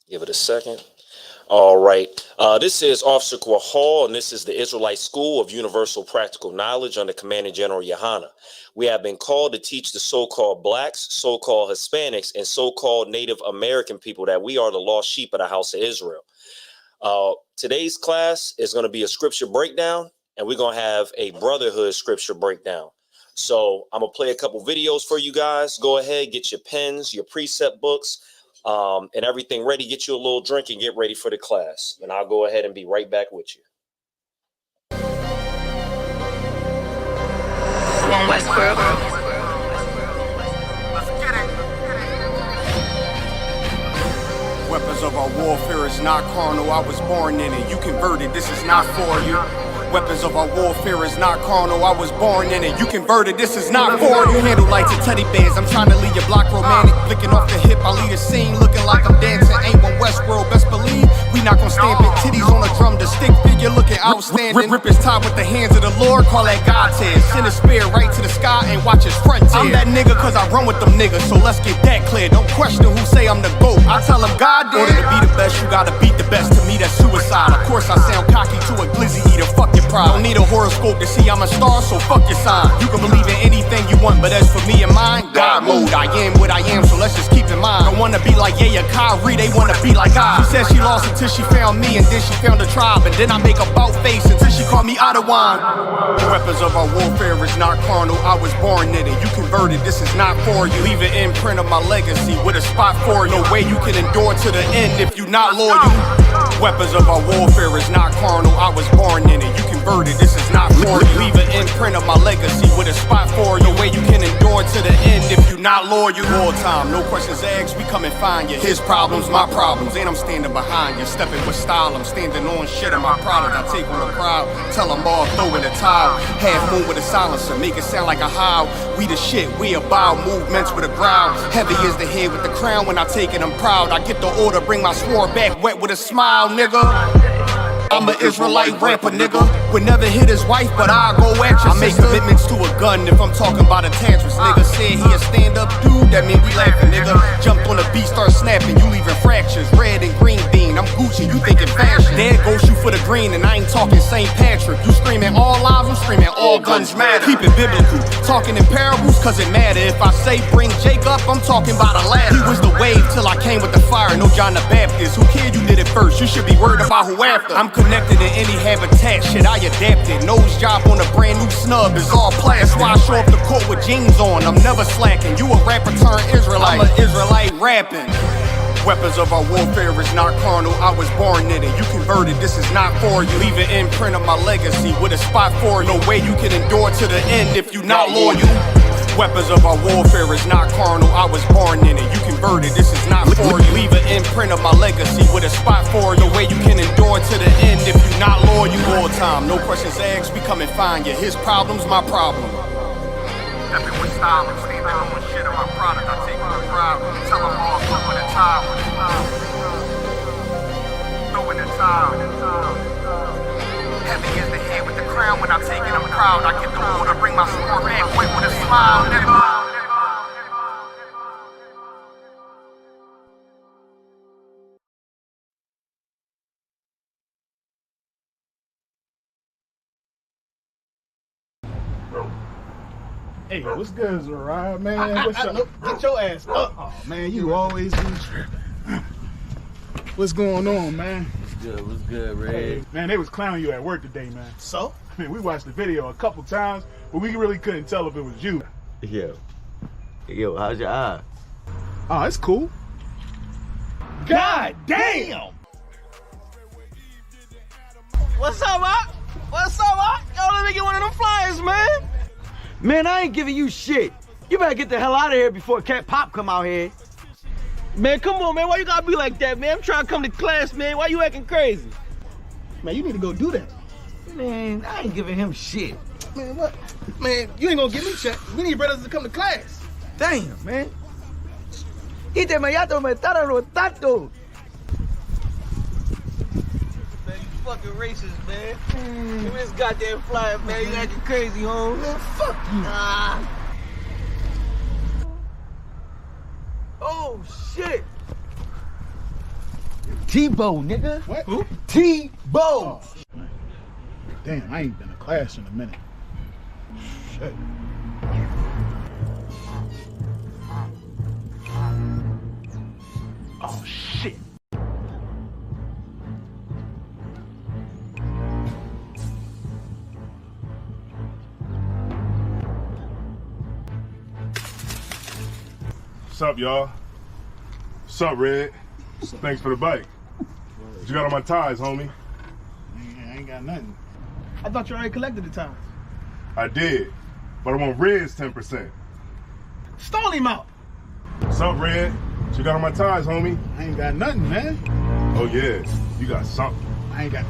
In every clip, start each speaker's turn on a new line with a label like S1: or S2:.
S1: Give it a second. All right. This is Officer Hall, and this is the Israelite School of Universal Practical Knowledge under Commanding General Yohana. We have been called to teach the so-called blacks, so-called Hispanics, and so-called Native American people that we are the lost sheep of the house of Israel. Today's class is going to be a scripture breakdown, and we're going to have a brotherhood scripture breakdown. So I'm going to play a couple videos for you guys. Go ahead, get your pens, your precept books, and everything ready. Get you a little drink and get ready for the class. And I'll go ahead and be right back with you.
S2: One Westbrook.
S3: Weapons of our warfare is not carnal. I was born in it. You converted. This is not for you. Weapons of our warfare is not carnal. I was born in it. You converted. This is not for you. Handle lights and teddy bears. I'm trying to leave your block romantic. Flicking off the hip, I lead a scene looking like I'm dancing. Ain't one Westworld. Best believe we not gonna stamp it. Titties on a drum. The stick figure looking outstanding. Rip his top with the hands of the Lord. Call that God tears. Send a spear right to the sky and watch his front tear. I'm that nigga cause I run with them niggas. So let's get that clear. Don't question who say I'm the GOAT. I tell them God did. In order to be the best, you gotta beat the best. To me, that's suicide. Of course, I sound cocky to a glizzy eater. Fuck your pride. Don't need a horoscope to see I'm a star, so fuck your sign. You can believe in anything you want, but as for me and mine, God mode. I am what I am, so let's just keep in mind. Don't wanna be like Yaya Kyrie, they wanna be like I. She said she lost until she found me, and then she found a tribe, and then I make a bout face until she called me out of wine. The weapons of our warfare is not carnal. I was born in it. You converted. This is not for you. Leave an imprint of my legacy with a spot for you. No way you can endure to the end if you not loyal. Weapons of our warfare is not carnal. I was born in it. You converted. This is not for you. Leave an imprint of my legacy with a spot for you. No way you can endure to the end if you not loyal. All time, no questions asked. We come and find you. His problems, my problems, and I'm standing behind you. Stepping with style, I'm standing on shit in my product. I take on the crowd, tell them all throw in the towel. Half moon with a silencer, make it sound like a howl. We the shit, we about movements with a growl. Heavy is the head with the crown. When I take it, I'm proud. I get the order, bring my sword back wet with a smile, nigga. I'm an Israelite rapper, nigga. Would never hit his wife, but I'll go at you. I make commitments to a gun if I'm talking about a tantrums. Nigga said he a stand-up dude, that mean we laughing, nigga. Jumped on the beat, start snapping, you leaving fractures. Red and green bean, I'm Gucci, you thinking fashion. Dad go shoot for the green, and I ain't talking St. Patrick. You screaming all lives, I'm screaming all guns matter. Keep it biblical, talking in parables, cause it matter. If I say bring Jake up, I'm talking about a ladder. He was the wave till I came with the fire, no John the Baptist. Who cared you did it first? You should be worried about who after. I'm connected in any habitat, shit I adapted. Nose job on a brand new snub is all plastic. That's why I show up the court with jeans on, I'm never slacking. You a rapper turned Israelite, I'm an Israelite rapping. Weapons of our warfare is not carnal. I was born in it. You converted. This is not for you. Leave an imprint of my legacy with a spot for you. No way you can endure to the end if you not loyal. Weapons of our warfare is not carnal. I was born in it. You converted. This is not for you. Leave an imprint of my legacy with a spot for you. No way you can endure to the end if you not loyal. All time, no questions asked. We come and find you. His problems, my problem. Stepping with style, I'm standing on shit in my product. I take on the crowd, tell them all throw in the towel. Throw in the towel. Heavy is the head with the crown. When I take it, I'm proud. I get the order, bring my sword back, wait with a smile, nigga.
S4: Hey, what's good, Zariah, man? What's up? Get your ass up. Oh, man, you always be tripping. What's going on, man?
S5: What's good, Red?
S4: Hey, man, they was clowning you at work today, man. So? I mean, we watched the video a couple times, but we really couldn't tell if it was you.
S5: Yo, how's your eye?
S4: Oh, it's cool. God damn!
S6: What's up, Rock? What's up, Rock? Yo, let me get one of them flyers, man.
S5: Man, I ain't giving you shit. You better get the hell out of here before Cat Pop come out here.
S6: Man, come on, man. Why you gotta be like that, man? I'm trying to come to class, man. Why you acting crazy?
S4: Man, you need to go do that.
S5: Man, I ain't giving him shit.
S4: Man, what? Man, you ain't gonna give me shit. We need brothers to come to class.
S5: Damn, man. Ite me yato me tararo tato.
S6: Man, you fucking racist, man. Give me this goddamn flyer, man. You acting crazy, home.
S4: Man, fuck you.
S5: Oh, shit. Tebow, nigga.
S4: What? Who?
S5: Tebow.
S4: Oh, damn, I ain't been to class in a minute. Shit. Oh, shit.
S2: What's up, y'all? What's up, Red? Thanks for the bike. What you got on my ties, homie?
S4: I ain't got nothing.
S6: I thought you already collected the tires.
S2: I did, but I want Red's 10%.
S6: Stall him out.
S2: What's up, Red? What you got on my ties, homie?
S4: I ain't got nothing, man.
S2: Oh, yeah. You got something.
S4: I ain't got.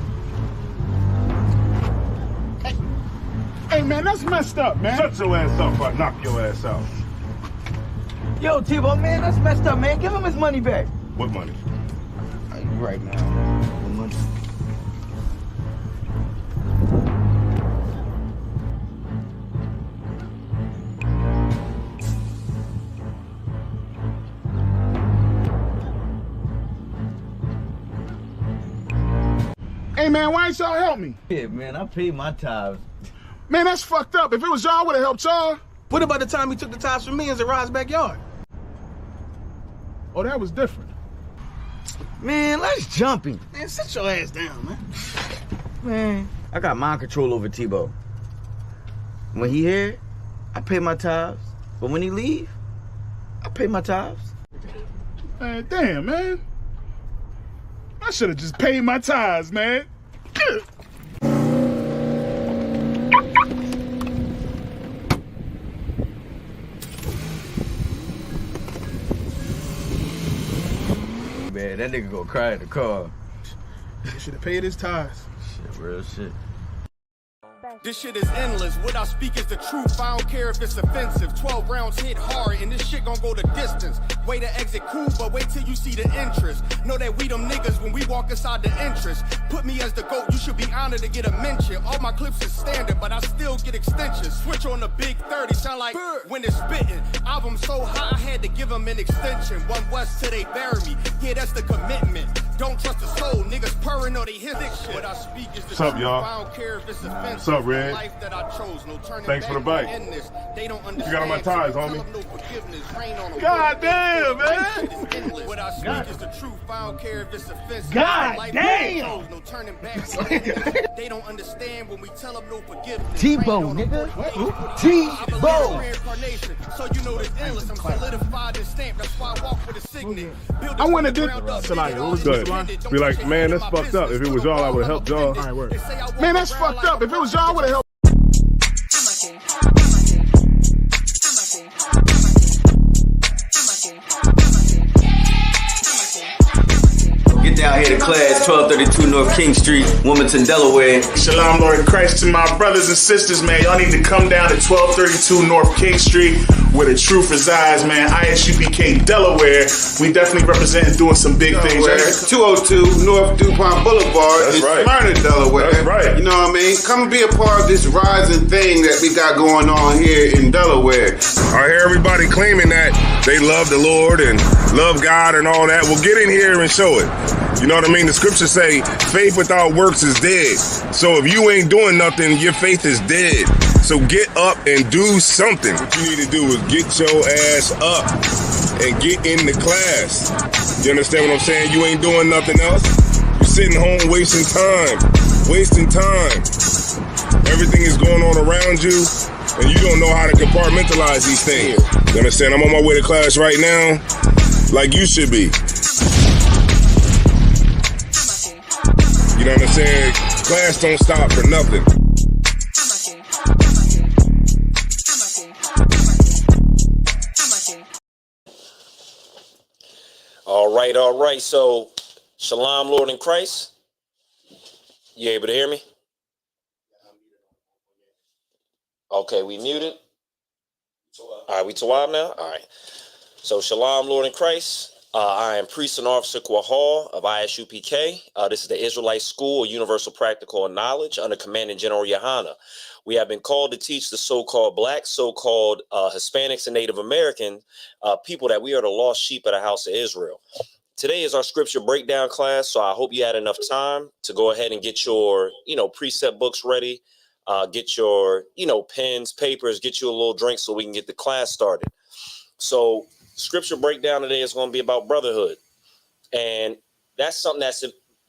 S4: Hey, man, that's messed up, man.
S2: Shut your ass up or I knock your ass out.
S5: Yo, Tebow, man, that's messed up, man. Give him his money back.
S2: What money?
S5: You right, man. The money.
S4: Hey, man, why ain't y'all help me?
S5: Yeah, man, I paid my tithes.
S4: Man, that's fucked up. If it was y'all, I would have helped y'all.
S6: What about the time he took the tires from me in Zerad's backyard?
S4: Oh, that was different.
S5: Man, let's jump him.
S6: Man, sit your ass down, man.
S5: Man, I got mind control over Tebow. When he here, I pay my tithes. But when he leave, I pay my tithes.
S4: Man, damn, man. I should have just paid my tithes, man.
S5: Man, that nigga gonna cry in the car.
S6: He should have paid his tires.
S5: Shit, real shit.
S3: This shit is endless. What I speak is the truth. I don't care if it's offensive. 12 rounds hit hard, and this shit gon' go the distance. Way to exit cool, but wait till you see the interest. Know that we them niggas when we walk inside the entrance. Put me as the GOAT, you should be honored to get a mention. All my clips is standard, but I still get extensions. Switch on the big 30, sound like when it's spitting. Album so high, I had to give them an extension. One West till they bury me. Yeah, that's the commitment. Don't trust the soul, niggas purring or they hit shit. What I speak is the
S2: What's up,
S3: truth.
S2: y'all?
S3: I don't care if it's offensive.
S2: What's up, Red?
S3: Life that I chose, no turning
S2: Thanks for the
S3: back
S2: bike.
S3: in this. They don't
S2: What you got on my ties, homie?
S4: God damn, man.
S3: What I speak is the truth. I don't care if it's offensive.
S4: God
S3: Life
S4: damn.
S3: that I chose, no turning back. They don't understand when we tell them no forgiveness.
S5: Tebow, nigga. Tebow.
S3: Reincarnation, so you know it's endless. I'm solidified and stamped. That's why I walk with a signet.
S4: I went and did Salaya. What was
S2: Good.
S4: good?
S2: Be like, man, that's fucked up. If it was y'all, I would have helped y'all.
S4: All right, word. Man, that's fucked up. If it was y'all, I would have helped.
S7: Get down here to class, 1232 North King Street, Wilmington, Delaware.
S8: Shalom, Lord in Christ, to my brothers and sisters, man. Y'all need to come down to 1232 North King Street, where the truth resides, man. ISUPK Delaware. We definitely representing doing some big things.
S9: Delaware, 202 North DuPont Boulevard
S2: That's
S9: in
S2: right.
S9: Smyrna, Delaware.
S2: That's right.
S9: You know what I mean? Come and be a part of this rising thing that we got going on here in Delaware.
S2: I hear everybody claiming that they love the Lord and love God and all that. Well, get in here and show it. You know what I mean? The scriptures say faith without works is dead. So if you ain't doing nothing, your faith is dead. So get up and do something. What you need to do is get your ass up and get in the class. You understand what I'm saying? You ain't doing nothing else. You're sitting home wasting time. Everything is going on around you, and you don't know how to compartmentalize these things. You understand? I'm on my way to class right now, like you should be. You know what I'm saying? Class don't stop for nothing.
S1: All right, all right. So, Shalom, Lord in Christ. You able to hear me? Okay, we muted. All right, we tawab now? All right. So, Shalom, Lord in Christ. I am Priest and Officer Hall of ISUPK. This is the Israelite School of Universal Practical Knowledge under Commanding General Yohana. We have been called to teach the so-called Black, so-called Hispanics and Native American people that we are the lost sheep of the house of Israel. Today is our scripture breakdown class, so I hope you had enough time to go ahead and get your, precept books ready, get your, pens, papers, get you a little drink so we can get the class started. So scripture breakdown today is going to be about brotherhood. And that's something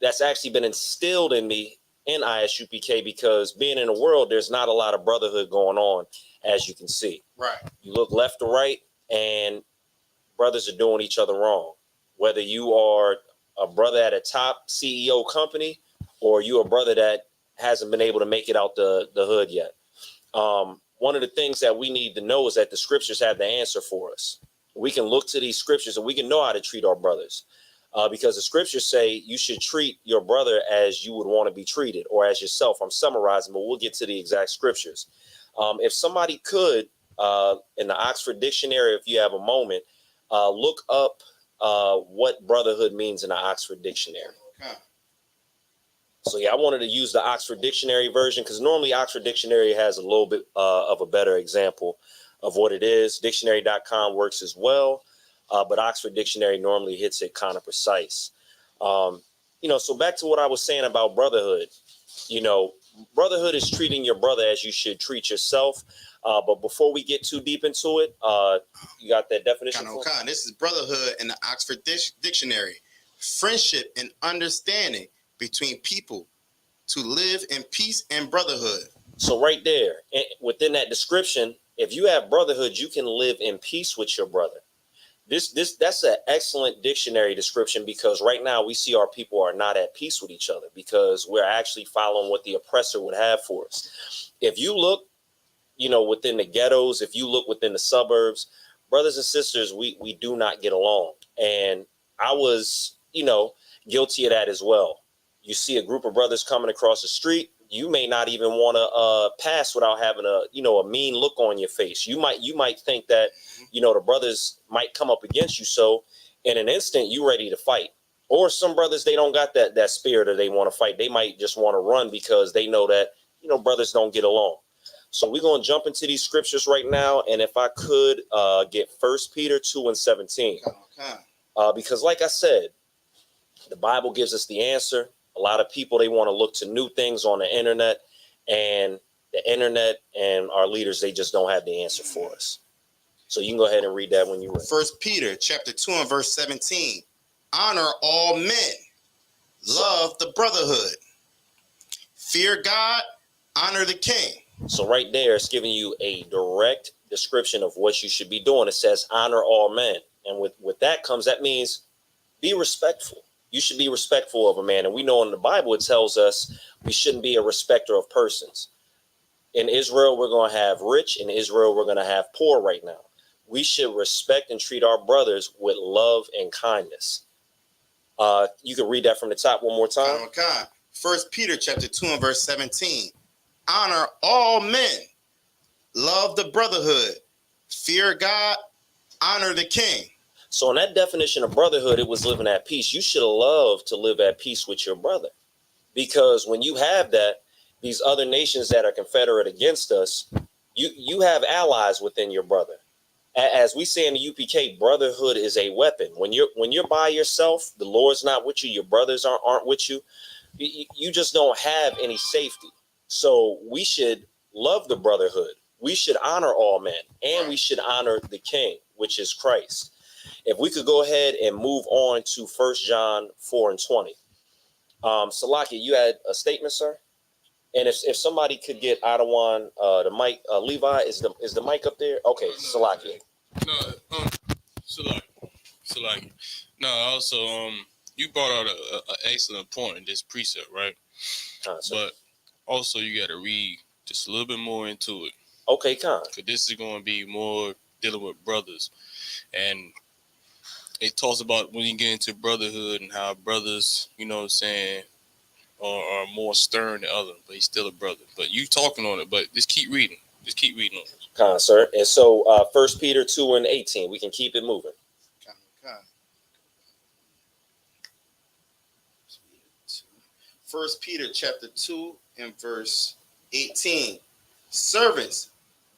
S1: that's actually been instilled in me in ISUPK, because being in the world, there's not a lot of brotherhood going on, as you can see.
S9: Right.
S1: You look left to right, and brothers are doing each other wrong. Whether you are a brother at a top CEO company or you a brother that hasn't been able to make it out the hood yet. One of the things that we need to know is that the scriptures have the answer for us. We can look to these scriptures and we can know how to treat our brothers, because the scriptures say you should treat your brother as you would want to be treated, or as yourself. I'm summarizing, but we'll get to the exact scriptures. If somebody could, in the Oxford Dictionary, if you have a moment, look up what brotherhood means in the Oxford Dictionary.
S9: Okay.
S1: So yeah, I wanted to use the Oxford Dictionary version because normally Oxford Dictionary has a little bit of a better example of what it is. Dictionary.com works as well, but Oxford Dictionary normally hits it kind of precise. So back to what I was saying about brotherhood. Brotherhood is treating your brother as you should treat yourself. But before we get too deep into it, you got that definition?
S10: This is brotherhood in the Oxford Dictionary. Friendship and understanding between people to live in peace and brotherhood.
S1: So right there, within that description, if you have brotherhood, you can live in peace with your brother. That's an excellent dictionary description, because right now we see our people are not at peace with each other because we're actually following what the oppressor would have for us. If you look, within the ghettos, if you look within the suburbs, brothers and sisters, we do not get along. And I was, guilty of that as well. You see a group of brothers coming across the street, you may not even want to pass without having a mean look on your face. You might think that, the brothers might come up against you. So in an instant, you ready to fight. Or some brothers, they don't got that spirit, or they want to fight. They might just want to run because they know that, brothers don't get along. So we're going to jump into these scriptures right now. And if I could get 1 Peter 2:17, because like I said, the Bible gives us the answer. A lot of people, they want to look to new things on the internet, and the internet and our leaders, they just don't have the answer for us. So you can go ahead and read that when you're ready.
S10: 1 Peter chapter 2 and verse 17. Honor all men. Love the brotherhood. Fear God. Honor the king.
S1: So right there, it's giving you a direct description of what you should be doing. It says honor all men. And with that comes, that means be respectful. You should be respectful of a man. And we know in the Bible, it tells us we shouldn't be a respecter of persons. In Israel, we're going to have rich. In Israel, we're going to have poor right now. We should respect and treat our brothers with love and kindness. You can read that from the top one more time.
S10: 1 Peter chapter 2 and verse 17. Honor all men. Love the brotherhood. Fear God. Honor the king.
S1: So in that definition of brotherhood, it was living at peace. You should love to live at peace with your brother, because when you have that, these other nations that are confederate against us, you have allies within your brother. As we say in the UPK, brotherhood is a weapon. When you're by yourself, the Lord's not with you, your brothers aren't with you. You just don't have any safety. So we should love the brotherhood. We should honor all men, and we should honor the king, which is Christ. If we could go ahead and move on to 1 John 4 and 20. Salaki, you had a statement, sir? And if somebody could get Adawan the mic, Levi, is the mic up there? Okay, Salaki.
S11: No, Salaki. No, also, you brought out an excellent point in this precept, right? But also, you got to read just a little bit more into it.
S1: Okay, Con.
S11: Because this is going to be more dealing with brothers. And it talks about when you get into brotherhood and how brothers, are more stern than others, but he's still a brother. But you talking on it, but just keep reading. Just keep reading on it.
S1: Con, sir. And so 1 Peter 2 and 18, we can keep it moving.
S10: 1 Peter chapter 2 and verse 18. Servants,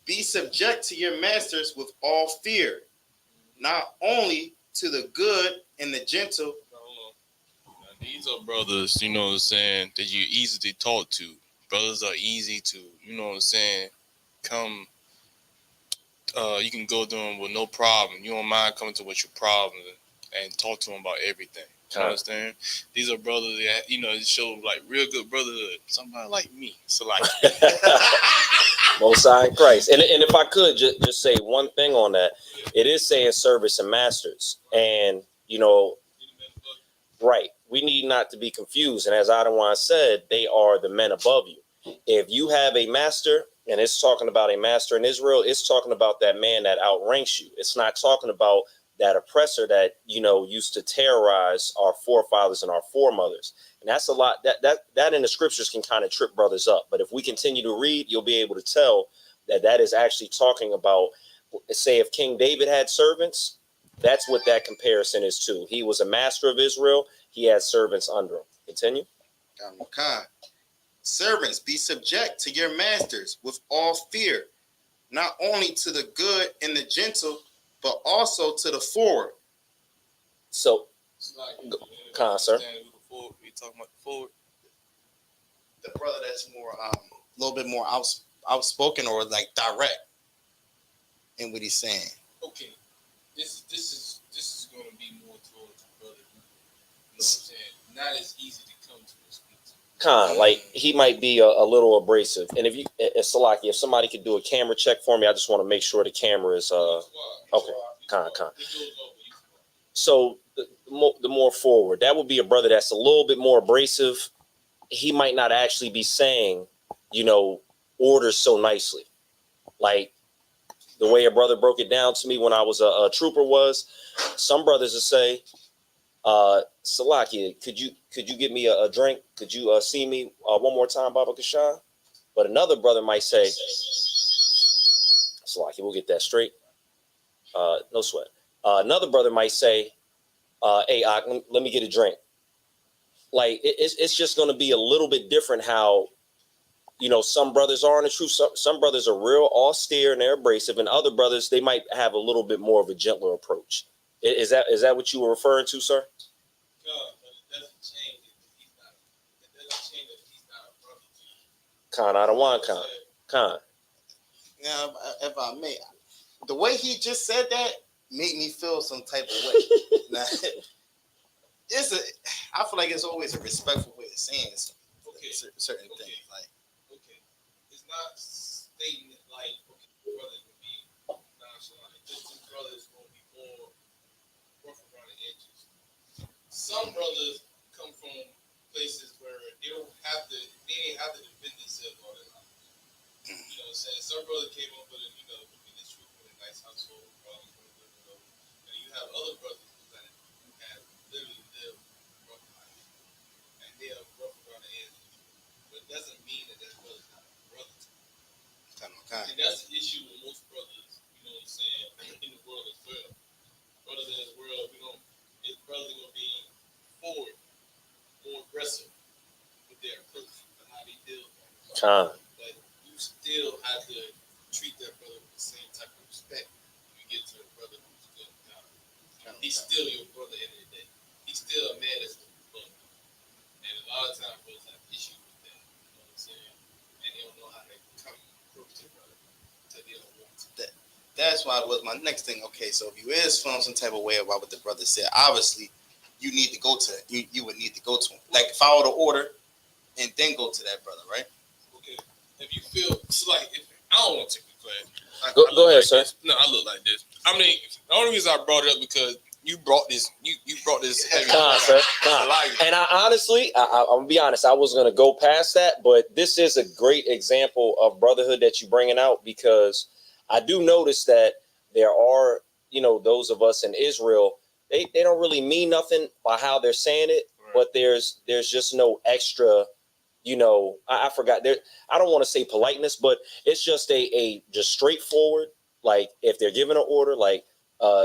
S10: be subject to your masters with all fear, not only to the good and the gentle,
S11: These are brothers, you know what I'm saying, that you easily talk to. Brothers are easy to, you know what I'm saying, come. You can go to them with no problem. You don't mind coming to with your problem and talk to them about everything. You understand? These are brothers that, you know, show like real good brotherhood. Somebody like me. So like
S1: Most High in Christ. And if I could just say one thing on that, it is saying service and masters. And, you know, right, we need not to be confused. And as Adawan said, they are the men above you. If you have a master, and it's talking about a master in Israel, it's talking about that man that outranks you. It's not talking about that oppressor that, you know, used to terrorize our forefathers and our foremothers. And that's a lot that in the scriptures can kind of trip brothers up. But if we continue to read, you'll be able to tell that is actually talking about, say, if King David had servants, that's what that comparison is to. He was a master of Israel. He had servants under him. Continue.
S10: Servants, be subject to your masters with all fear, not only to the good and the gentle, but also to the forward.
S1: So, sir.
S11: We talking about the forward.
S10: The brother that's more, a little bit more outspoken or like direct in what he's saying.
S11: Okay, this is going to be more towards the brother. You know what I'm saying? Not as easy to come to this.
S1: Like he might be a little abrasive. And if you, Salaki, if somebody could do a camera check for me, I just want to make sure the camera is okay. So the more forward, that would be a brother that's a little bit more abrasive. He might not actually be saying, you know, orders so nicely. Like the way a brother broke it down to me when I was a trooper was, some brothers would say, Salaki, could you get me a drink? Could you see me one more time, Baba Kashan? But another brother might say, Salaki, we'll get that straight. No sweat. Another brother might say, hey, let me get a drink. Like it's just going to be a little bit different how, you know, some brothers are in the truth. Some brothers are real austere and they're abrasive, and other brothers, they might have a little bit more of a gentler approach. Is that what you were referring to, sir?
S11: No, but it doesn't change that he's not a brother to you.
S1: Khan, I don't want Khan.
S10: Now, if I may, the way he just said that made me feel some type of way. Now, I feel like it's always a respectful way of saying certain things. Like,
S11: it's not stating it like brothers would be nonchalant. Just two brothers will be more rough around the edges. Some brothers come from places where they ain't have to defend themselves all the time. You know what I'm saying? Some brothers came up with it, you know, in this truth with a nice household, and you have other brothers who have literally lived rough life, and they are rough around the edges. But it doesn't mean that brother's not a brother to you. And that's the issue with most brothers, you know what I'm saying, in the world as well. Brothers in this world, brothers are going to be forward, more aggressive with their approach and how they deal with it. But you still have to treat that brother with the same type of respect when you get to a brother who's good. He's still your brother at the end of the day. He's still a man that's going to be brother. And a lot of times brothers have issues with that, you know what I'm saying? And they don't know how to come approach their brother until they don't want to.
S10: That's why it was my next thing. Okay, so if you is feeling some type of way about what the brother said, obviously you need to go to you would need to go to him. Like follow the order and then go to that brother, right?
S11: Okay. If you feel it's like I don't want to take the class.
S1: Go ahead, sir.
S11: No, I look like this. I mean, the only reason I brought it up because you brought this heavy.
S1: Sir. And I honestly, I'm gonna be honest, I was gonna go past that, but this is a great example of brotherhood that you're bringing out, because I do notice that there are, you know, those of us in Israel, they don't really mean nothing by how they're saying it, right. But there's just no extra, you know, I forgot there. I don't want to say politeness, but it's just a just straightforward. Like if they're giving an order, like,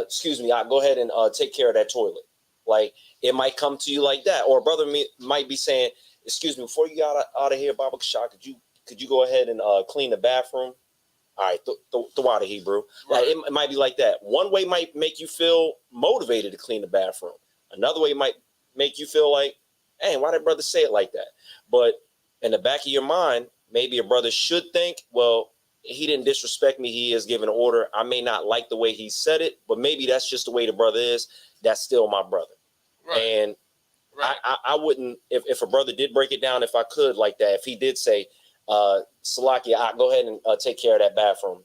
S1: excuse me, I'll go ahead and take care of that toilet. Like it might come to you like that, or a brother might be saying, excuse me, before you got out of here, Baba Kashak, could you go ahead and clean the bathroom? All right, the out of Hebrew. Right. Like it might be like that. One way might make you feel motivated to clean the bathroom. Another way might make you feel like, hey, why did brother say it like that? But in the back of your mind, maybe a brother should think, well, he didn't disrespect me. He is giving an order. I may not like the way he said it, but maybe that's just the way the brother is. That's still my brother. Right. And I wouldn't, if a brother did break it down, if I could like that, if he did say, Salaki, go ahead and take care of that bathroom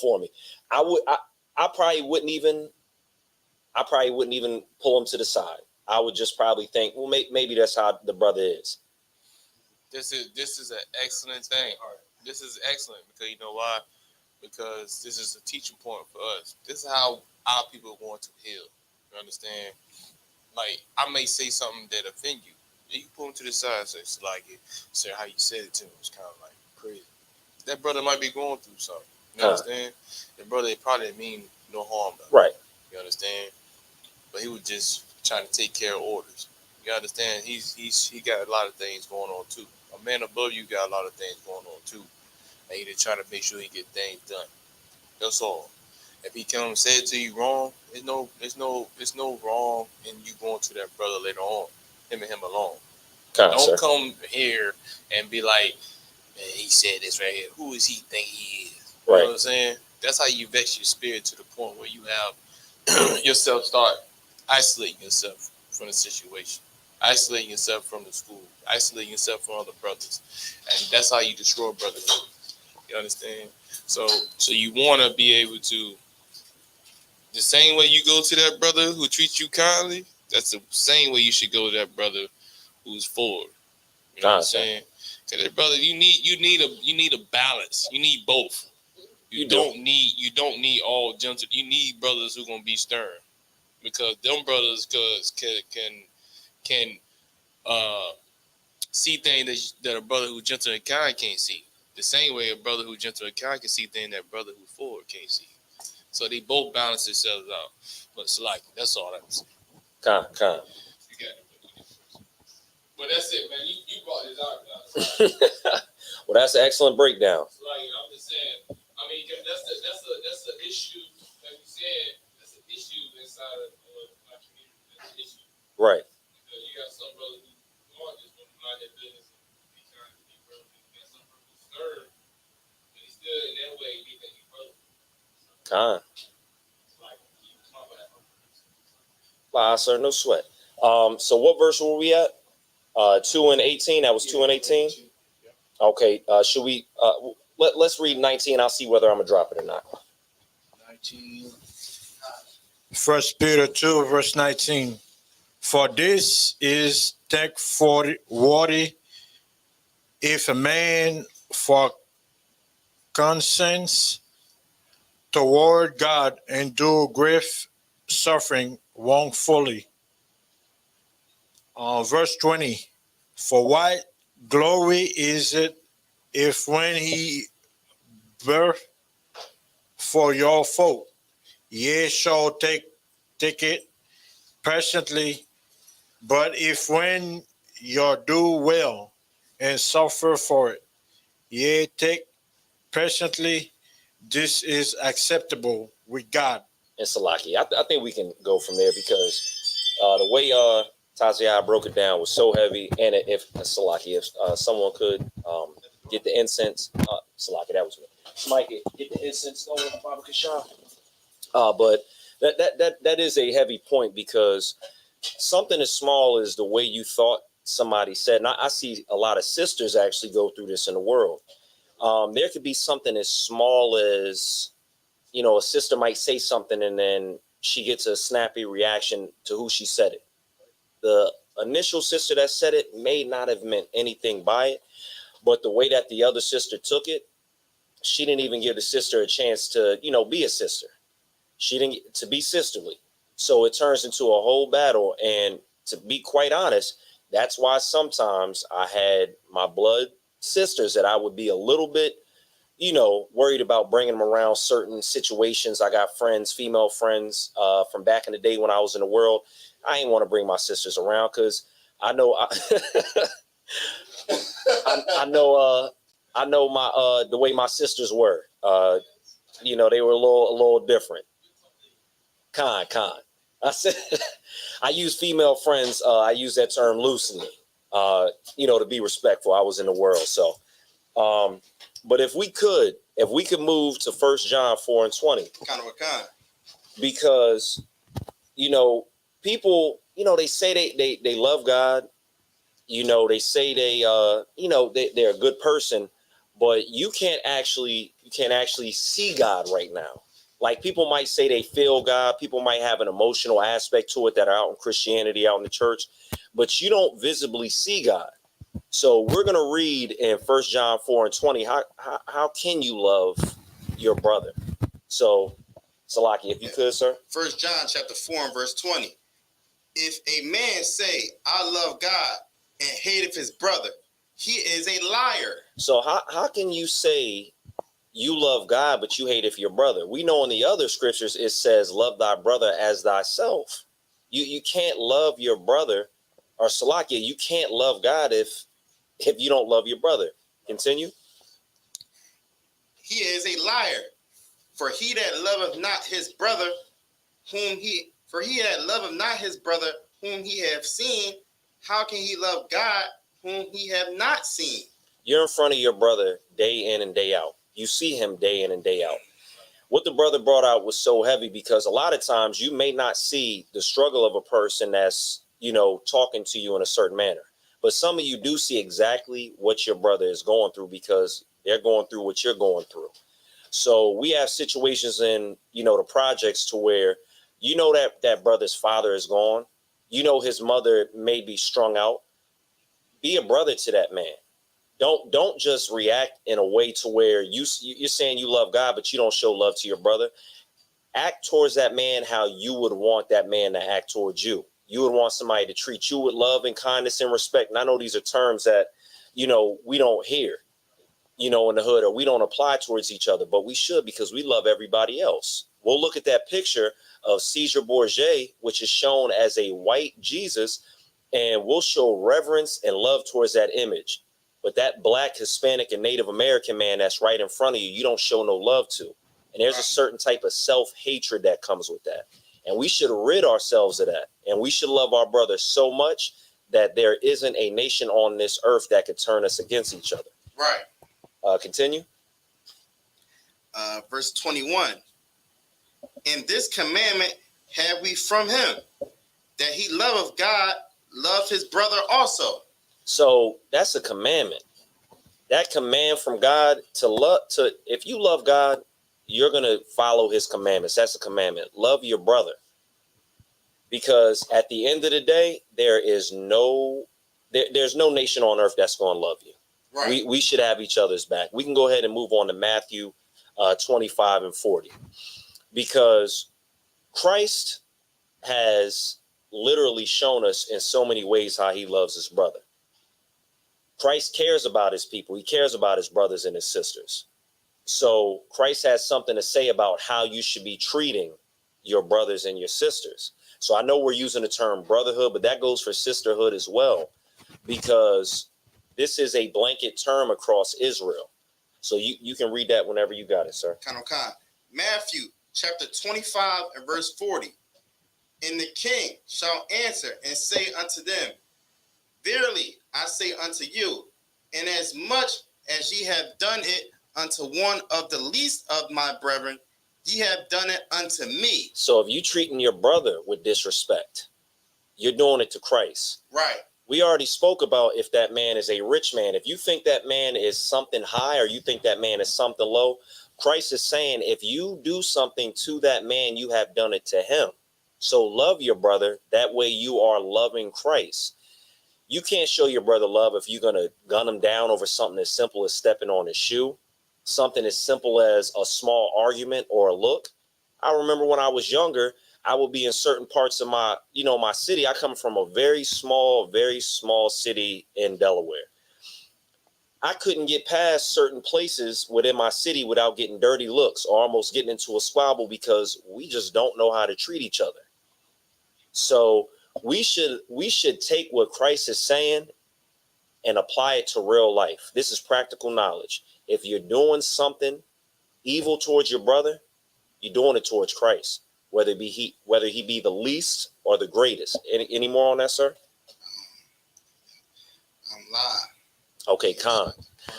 S1: for me. I probably wouldn't even pull him to the side. I would just probably think, well, maybe that's how the brother is.
S11: This is an excellent thing. This is excellent because you know why? Because this is a teaching point for us. This is how our people are going to heal. You understand? Like, I may say something that offend you. You pull him to the side and say, it's like it. Say how you said it to him was kind of like crazy. That brother might be going through something. You understand? The brother probably didn't mean no harm. Right. You understand? But he was just trying to take care of orders. You understand? He got a lot of things going on too. A man above you got a lot of things going on too. And he just trying to make sure he get things done. That's all. If he come and say it to you wrong, there's no wrong in you going to that brother later on. Him and him alone. Don't come here and be like, man, he said this right here. Who does he think he is? You know what I'm saying? That's how you vex your spirit to the point where you have yourself start isolating yourself from the situation, isolating yourself from the school, isolating yourself from other brothers. And that's how you destroy brotherhood. You understand? So you want to be able to, the same way you go to that brother who treats you kindly, that's the same way you should go to that brother who's forward. You know what I'm saying? Because that brother, you need a balance. You need both. You don't need all gentle. You need brothers who gonna be stern, because them brothers can see things that a brother who's gentle and kind can't see. The same way a brother who's gentle and kind can see things that brother who's forward can't see. So they both balance themselves out. But it's like, that's all that was.
S1: Kind.
S11: You got it. But that's it, man. You brought this out.
S1: Well, that's an excellent breakdown.
S11: Like, I'm just saying. I mean, that's the issue. Like you said, that's an issue inside of my community. That's an issue.
S1: Right.
S11: Because you got some brothers who are just going to mind their business and be kind to be brother. You got some brothers who serve, but he still in that way be that he brother.
S1: Kind. Sir, no sweat. So what verse were we at? 2 and 18. That was 2 and 18. Okay. Should we? Let's read 19. I'll see whether I'm gonna drop it or not.
S12: 19. 1 Peter 2, verse 19. For this is thankworthy if a man for conscience toward God endure grief, suffering wrongfully. Verse 20. For what glory is it if when he birth for your fault, ye shall take it patiently, but if when you do well and suffer for it, ye take patiently, this is acceptable with God.
S1: And Salaki, I think we can go from there, because the way Taziah broke it down was so heavy. And if Salaki, if someone could get the incense, Salaki, that was me. Somebody get the incense going, Baba Kashan. But that is a heavy point, because something as small as the way you thought somebody said, and I see a lot of sisters actually go through this in the world. There could be something as small as, you know, a sister might say something and then she gets a snappy reaction to who she said it. The initial sister that said it may not have meant anything by it, but the way that the other sister took it, she didn't even give the sister a chance to, you know, be a sister. She didn't get to be sisterly. So it turns into a whole battle. And to be quite honest, that's why sometimes I had my blood sisters that I would be a little bit, you know, worried about bringing them around certain situations. I got friends, female friends from back in the day when I was in the world. I ain't want to bring my sisters around, because I know I know my the way my sisters were. You know, they were a little different. Con. I said, I use female friends. I use that term loosely, to be respectful. I was in the world. So, but if we could move to 1 John 4:20.
S10: Kind of a kind.
S1: Because, people, they say they love God. They say they're a good person, but you can't actually see God right now. Like, people might say they feel God. People might have an emotional aspect to it that are out in Christianity, out in the church, but you don't visibly see God. So we're going to read in 1 John 4:20. How can you love your brother? So, Salaki, if you could, sir.
S10: 1 John chapter 4 and verse 20. If a man say, I love God, and hateth his brother, he is a liar.
S1: So how can you say you love God, but you hateth your brother? We know in the other scriptures it says, love thy brother as thyself. You can't love your brother, or Salakia, you can't love God if you don't love your brother. Continue.
S10: He is a liar. For he that loveth not his brother whom he hath seen, how can he love God whom he have not seen?
S1: You're in front of your brother day in and day out. You see him day in and day out. What the brother brought out was so heavy because a lot of times you may not see the struggle of a person that's, talking to you in a certain manner. But some of you do see exactly what your brother is going through because they're going through what you're going through. So we have situations in, the projects to where, that brother's father is gone. His mother may be strung out. Be a brother to that man. Don't just react in a way to where you're saying you love God, but you don't show love to your brother. Act towards that man how you would want that man to act towards you. You would want somebody to treat you with love and kindness and respect. And I know these are terms that, we don't hear, in the hood, or we don't apply towards each other, but we should, because we love everybody else. We'll look at that picture of Caesar Borgia, which is shown as a white Jesus, and we'll show reverence and love towards that image. But that Black, Hispanic, and Native American man that's right in front of you, you don't show no love to. And there's a certain type of self-hatred that comes with that. And we should rid ourselves of that. And we should love our brothers so much that there isn't a nation on this earth that could turn us against each other.
S10: Right.
S1: Continue.
S10: Verse 21. And this commandment have we from him, that he loveth God, love his brother also.
S1: So that's a commandment. That command from God if you love God, you're going to follow his commandments. That's a commandment. Love your brother. Because at the end of the day, there's no nation on earth that's going to love you. Right. We should have each other's back. We can go ahead and move on to Matthew 25 and 40. Because Christ has literally shown us in so many ways how he loves his brother. Christ cares about his people. He cares about his brothers and his sisters. So Christ has something to say about how you should be treating your brothers and your sisters. So I know we're using the term brotherhood, but that goes for sisterhood as well, because this is a blanket term across Israel. So you can read that whenever you got it, sir.
S10: Matthew chapter 25 and verse 40. And the king shall answer and say unto them, verily I say unto you, inasmuch as ye have done it unto one of the least of my brethren, ye have done it unto me.
S1: So if you treating your brother with disrespect, you're doing it to Christ.
S10: Right.
S1: We already spoke about if that man is a rich man. If you think that man is something high, or you think that man is something low, Christ is saying if you do something to that man, you have done it to him. So love your brother. That way you are loving Christ. You can't show your brother love if you're going to gun him down over something as simple as stepping on his shoe, something as simple as a small argument or a look. I remember when I was younger, I would be in certain parts of my city. I come from a very small city in Delaware. I couldn't get past certain places within my city without getting dirty looks or almost getting into a squabble because we just don't know how to treat each other. So we should take what Christ is saying and apply it to real life. This is practical knowledge. If you're doing something evil towards your brother, you're doing it towards Christ. whether he be the least or the greatest. Any more on that, sir?
S10: I'm live.
S1: Okay, Khan.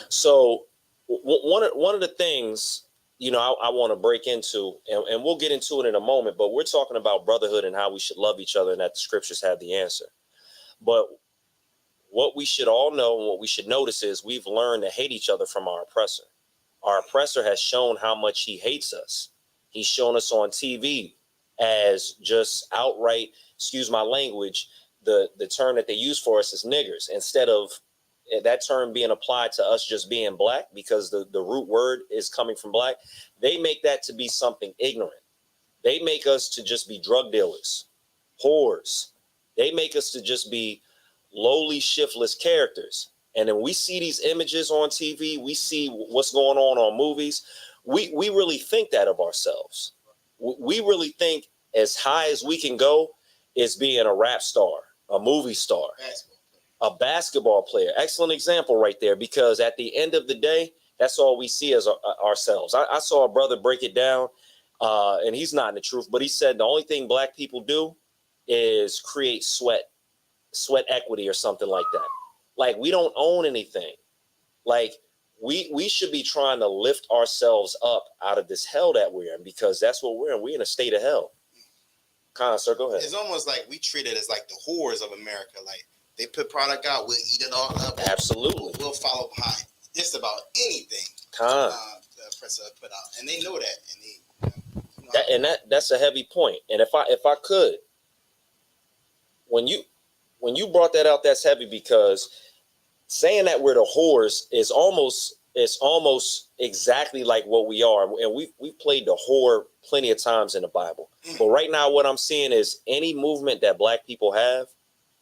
S1: So one of the things, I want to break into, and we'll get into it in a moment, but we're talking about brotherhood and how we should love each other and that the scriptures have the answer. But what we should all know and what we should notice is we've learned to hate each other from our oppressor. Our oppressor has shown how much he hates us. He's shown us on TV as just outright, excuse my language, the term that they use for us is niggers, instead of that term being applied to us just being black, because the root word is coming from black. They make that to be something ignorant. They make us to just be drug dealers, whores. They make us to just be lowly, shiftless characters. And then we see these images on TV. We see what's going on movies. We really think that of ourselves. We really think as high as we can go is being a rap star, a movie star, a basketball player. Excellent example right there, because at the end of the day, that's all we see as ourselves. I saw a brother break it down, and he's not in the truth, but he said the only thing black people do is create sweat equity or something like that. Like, we don't own anything. Like, we should be trying to lift ourselves up out of this hell that we're in, because that's what we're in. We're in a state of hell. Sir, go ahead.
S10: It's almost like we treat it as like the whores of America. Like, they put product out, we'll eat it all up.
S1: Absolutely.
S10: We'll follow behind just about anything the oppressor put out, and they know that. And
S1: that's a heavy point. And if I could, when you brought that out, that's heavy, because saying that we're the whores is almost exactly like what we are. And we've played the whore plenty of times in the Bible. But right now, what I'm seeing is any movement that black people have,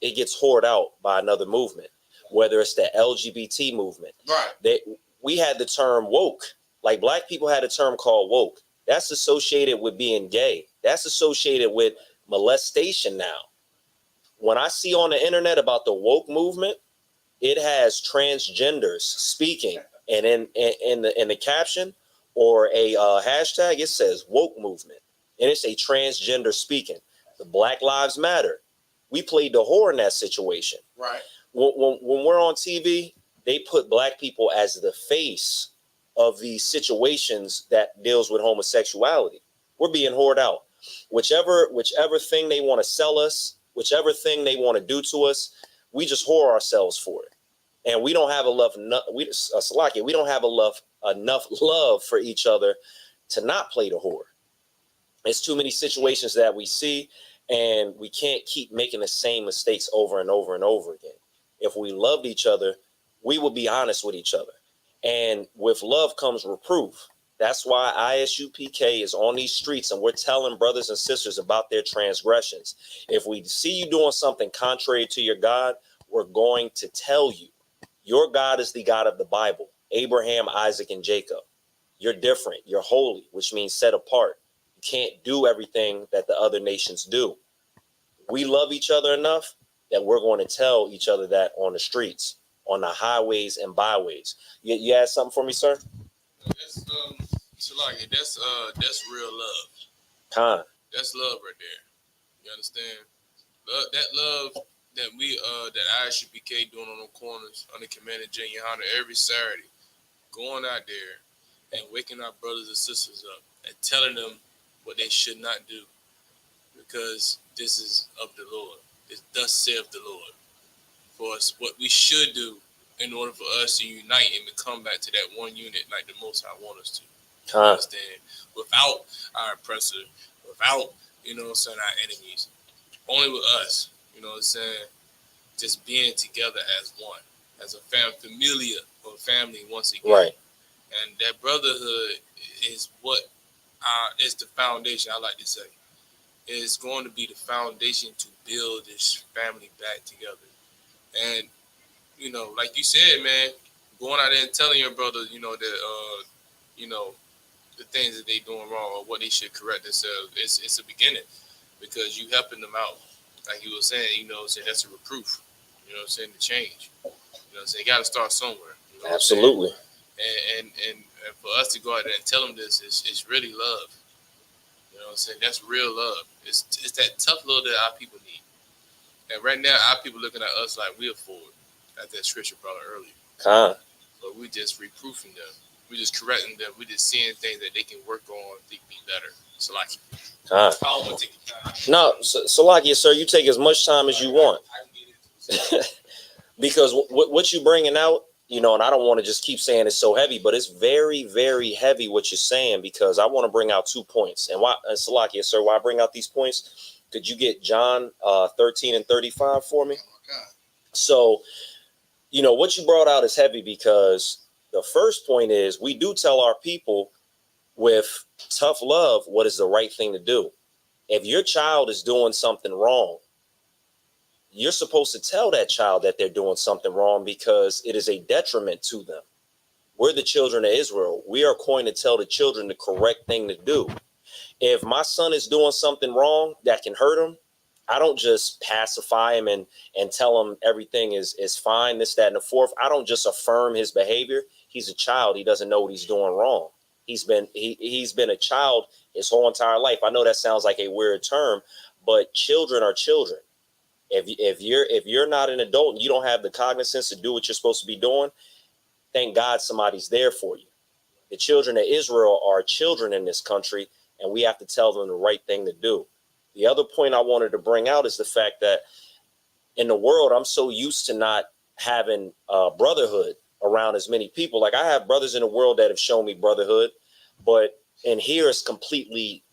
S1: it gets whored out by another movement, whether it's the LGBT movement.
S10: Right.
S1: We had the term woke. Like, black people had a term called woke. That's associated with being gay. That's associated with molestation now. When I see on the internet about the woke movement, it has transgenders speaking, and in the caption or a hashtag, it says woke movement, and it's a transgender speaking. The Black Lives Matter. We played the whore in that situation.
S10: Right.
S1: When we're on TV, they put black people as the face of these situations that deals with homosexuality. We're being whored out. Whichever thing they want to sell us, whichever thing they want to do to us, we just whore ourselves for it. And we don't have we don't have enough love for each other to not play the whore. It's too many situations that we see, and we can't keep making the same mistakes over and over and over again. If we loved each other, we would be honest with each other. And with love comes reproof. That's why ISUPK is on these streets, and we're telling brothers and sisters about their transgressions. If we see you doing something contrary to your God, we're going to tell you. Your God is the God of the Bible, Abraham, Isaac, and Jacob. You're different. You're holy, which means set apart. You can't do everything that the other nations do. We love each other enough that we're going to tell each other that on the streets, on the highways and byways. You had something for me, sir?
S11: That's Salaki, that's real love. That's love right there. You understand? That love that that ISUPK doing on the corners under Commander Junior Hunter every Saturday, going out there and waking our brothers and sisters up and telling them what they should not do, because this is of the Lord. Thus saith the Lord. For us, what we should do in order for us to unite and to come back to that one unit like the Most High want us to. Understand? Without our oppressor, without, our enemies. Only with us, just being together as one, as a familia or family once again.
S1: Right.
S11: And that brotherhood is what is the foundation, I like to say. Is going to be the foundation to build this family back together. And, like you said, man, going out there and telling your brother, that, the things that they doing wrong or what they should correct themselves, it's a beginning, because you helping them out. Like you were saying, that's a reproof, to change. You got to start somewhere.
S1: Absolutely.
S11: And for us to go out there and tell them this, it's really love. what I'm saying? That's real love. It's that tough love that our people need. And right now, our people looking at us like we're forward, as that scripture brought up earlier. So we just reproofing them. We just correcting them. We just seeing things that they can work on to be better. So like,
S1: no, Salakia, sir, you take as much time as you want. Because what you bringing out, you know, and I don't want to just keep saying it's so heavy, but it's very, very heavy what you're saying, because I want to bring out 2 points. And why, Salakia, sir, why I bring out these points? Could you get John 13 and 35 for me? So, you know, what you brought out is heavy, because the first point is we do tell our people with tough love what is the right thing to do. If your child is doing something wrong, you're supposed to tell that child that they're doing something wrong, because it is a detriment to them. We're the children of Israel. We are going to tell the children the correct thing to do. If my son is doing something wrong that can hurt him, I don't just pacify him and tell him everything is fine, this, that, and the fourth. I don't just affirm his behavior. He's a child. He doesn't know what he's doing wrong. He's been a child his whole entire life. I know that sounds like a weird term, but children are children. If you're not an adult and you don't have the cognizance to do what you're supposed to be doing, thank God somebody's there for you. The children of Israel are children in this country, and we have to tell them the right thing to do. The other point I wanted to bring out is the fact that in the world, I'm so used to not having brotherhood around as many people. Like, I have brothers in the world that have shown me brotherhood, but in here it's completely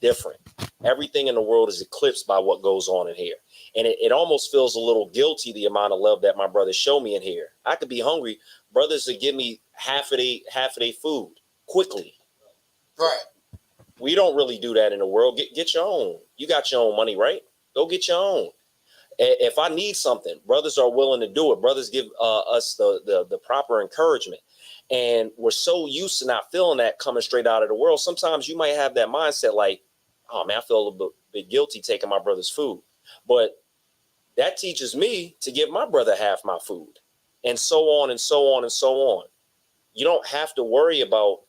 S1: different. Everything in the world is eclipsed by what goes on in here. And it almost feels a little guilty, the amount of love that my brothers show me in here. I could be hungry. Brothers would give me half of their food quickly.
S10: Right.
S1: We don't really do that in the world. Get your own. You got your own money, right? Go get your own. If I need something, brothers are willing to do it. Brothers give us the proper encouragement. And we're so used to not feeling that coming straight out of the world. Sometimes you might have that mindset like, oh man, I feel a little bit guilty taking my brother's food. But that teaches me to give my brother half my food, and so on and so on and so on. You don't have to worry about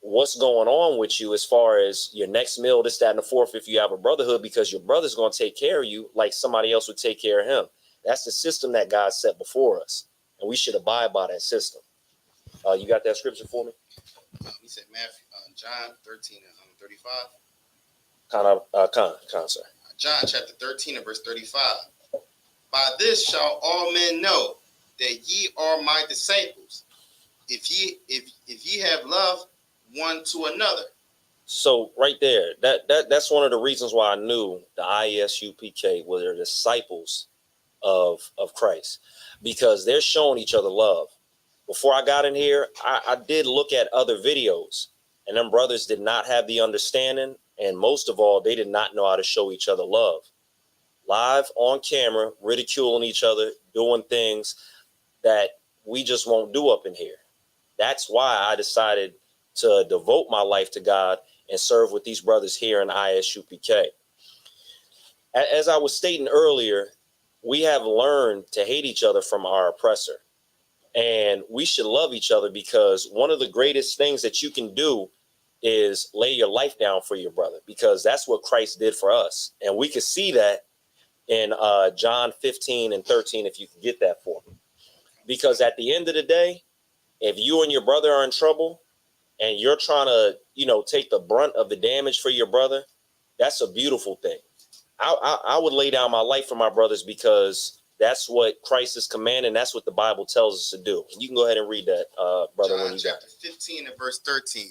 S1: what's going on with you as far as your next meal, this, that, and the fourth, if you have a brotherhood, because your brother's going to take care of you like somebody else would take care of him. That's the system that God set before us, and we should abide by that system. You got that scripture for me?
S10: He said John 13 and 35.
S1: Sir.
S10: John chapter 13 and verse 35. By this shall all men know that ye are my disciples, if ye have love one to another.
S1: So right there, that's one of the reasons why I knew the ISUPK were the disciples of Christ, because they're showing each other love. Before I got in here, I did look at other videos, and them brothers did not have the understanding, and most of all, they did not know how to show each other love. Live on camera, ridiculing each other, doing things that we just won't do up in here. That's why I decided to devote my life to God and serve with these brothers here in ISUPK. As I was stating earlier, we have learned to hate each other from our oppressor. And we should love each other, because one of the greatest things that you can do is lay your life down for your brother, because that's what Christ did for us. And we can see that in John 15 and 13, if you can get that for me. Because at the end of the day, if you and your brother are in trouble and you're trying to, take the brunt of the damage for your brother, that's a beautiful thing. I would lay down my life for my brothers, because that's what Christ is commanding. That's what the Bible tells us to do. You can go ahead and read that, brother.
S10: John chapter 15 and verse 13.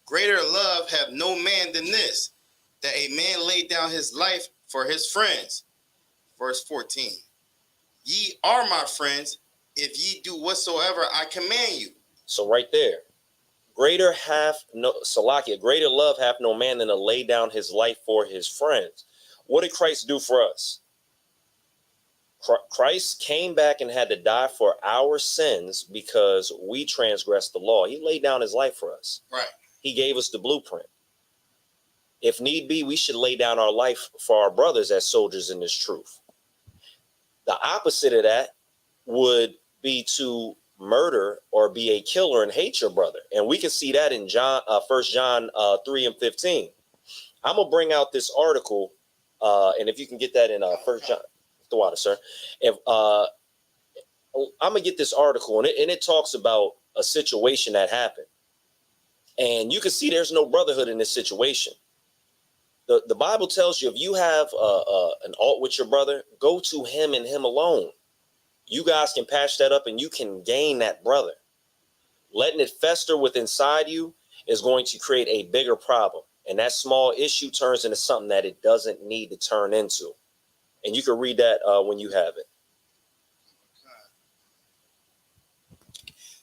S10: Greater love have no man than this, that a man lay down his life for his friends. Verse 14. Ye are my friends, if ye do whatsoever I command you.
S1: So right there, greater love hath no man than to lay down his life for his friends. What did Christ do for us? Christ came back and had to die for our sins because we transgressed the law. He laid down his life for us.
S10: Right.
S1: He gave us the blueprint. If need be, we should lay down our life for our brothers as soldiers in this truth. The opposite of that would be to murder or be a killer and hate your brother. And we can see that in 1 John 3 and 15. I'm gonna bring out this article, and if you can get that in First John, the water, sir. If I'm gonna get this article, and it talks about a situation that happened, and you can see there's no brotherhood in this situation. The Bible tells you if you have an alt with your brother, go to him and him alone. You guys can patch that up, and you can gain that brother. Letting it fester within inside you is going to create a bigger problem, and that small issue turns into something that it doesn't need to turn into. And you can read that when you have it.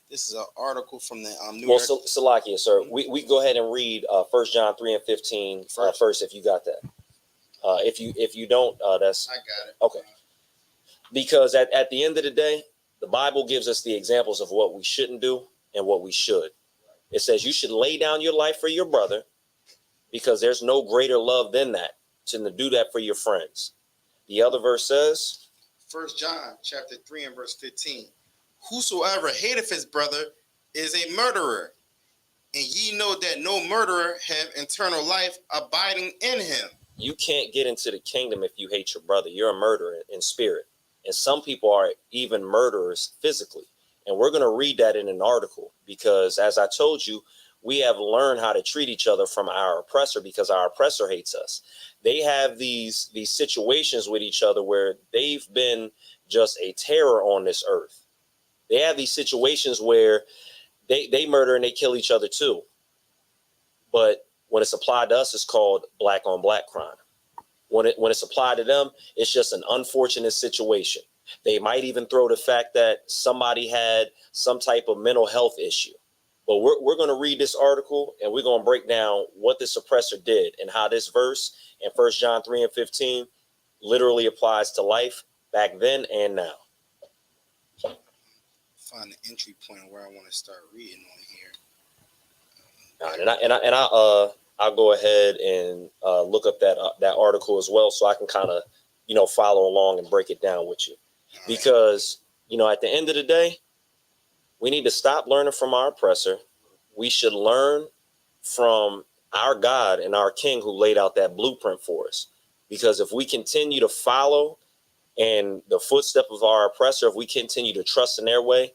S10: This is an article from the New York.
S1: Salakia, sir. We go ahead and read 1 John 3 and 15 first, if you got that. If you don't, that's
S10: I got it.
S1: Okay. Because at the end of the day, the Bible gives us the examples of what we shouldn't do and what we should. It says you should lay down your life for your brother, because there's no greater love than that, to do that for your friends. The other verse says,
S10: 1 John chapter 3 and verse 15. Whosoever hateth his brother is a murderer, and ye know that no murderer have eternal life abiding in him.
S1: You can't get into the kingdom if you hate your brother. You're a murderer in spirit. And some people are even murderers physically. And we're going to read that in an article, because as I told you, we have learned how to treat each other from our oppressor, because our oppressor hates us. They have these situations with each other where they've been just a terror on this earth. They have these situations where they murder and they kill each other too. But when it's applied to us, it's called black on black crime. When it's applied to them, it's just an unfortunate situation. They might even throw the fact that somebody had some type of mental health issue. But we're going to read this article, and we're going to break down what this oppressor did and how this verse in 1 John 3 and 15 literally applies to life back then and now.
S10: Find the entry point where I want to start reading on here.
S1: I'll go ahead and look up that article as well, so I can kind of follow along and break it down with you. Because at the end of the day, we need to stop learning from our oppressor. We should learn from our God and our King, who laid out that blueprint for us. Because if we continue to follow in the footstep of our oppressor, if we continue to trust in their way,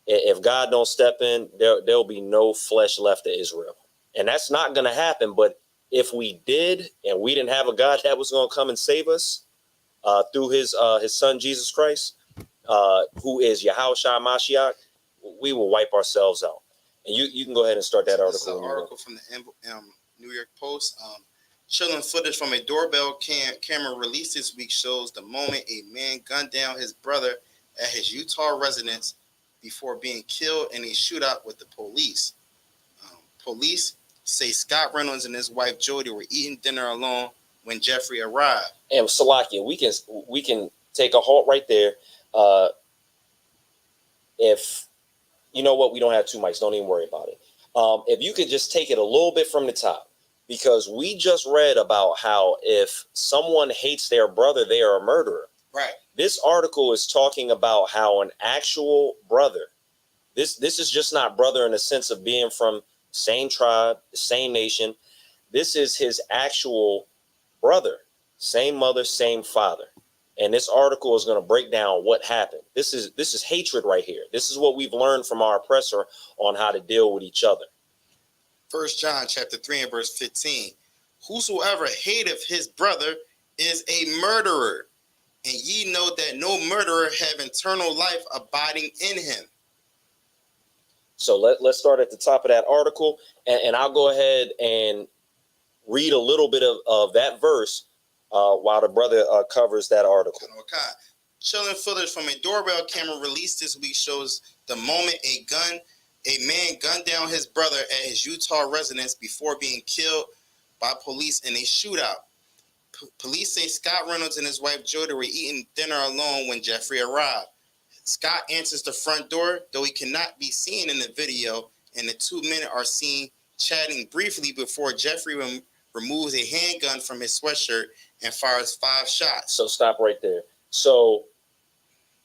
S1: if God don't step in, there'll be no flesh left of Israel. And that's not going to happen. But if we did, and we didn't have a God that was going to come and save us through his son, Jesus Christ, who is Yahushua Mashiach, we will wipe ourselves out. And you can go ahead and start that article.
S10: This is an article from the New York Post. Chilling footage from a doorbell camera released this week shows the moment a man gunned down his brother at his Utah residence before being killed in a shootout with the police. Police say Scott Reynolds and his wife Jody were eating dinner alone when Jeffrey arrived.
S1: And Salakia, we can take a halt right there. If you know what, we don't have two mics, don't even worry about it. If you could just take it a little bit from the top, because we just read about how if someone hates their brother, they are a murderer.
S10: Right.
S1: This article is talking about how an actual brother, this is just not brother in the sense of being from same tribe, the same nation. This is his actual brother, same mother, same father. And this article is going to break down what happened. This is hatred right here. This is what we've learned from our oppressor on how to deal with each other.
S10: 1 John chapter 3 and verse 15. Whosoever hateth his brother is a murderer, and ye know that no murderer have eternal life abiding in him.
S1: So let's start at the top of that article, and I'll go ahead and read a little bit of that verse while the brother covers that article.
S10: Okay. Chilling footage from a doorbell camera released this week shows the moment a man gunned down his brother at his Utah residence before being killed by police in a shootout. Police say Scott Reynolds and his wife Jody were eating dinner alone when Jeffrey arrived. Scott answers the front door, though he cannot be seen in the video, and the two men are seen chatting briefly before Jeffrey removes a handgun from his sweatshirt and fires 5 shots.
S1: So stop right there. So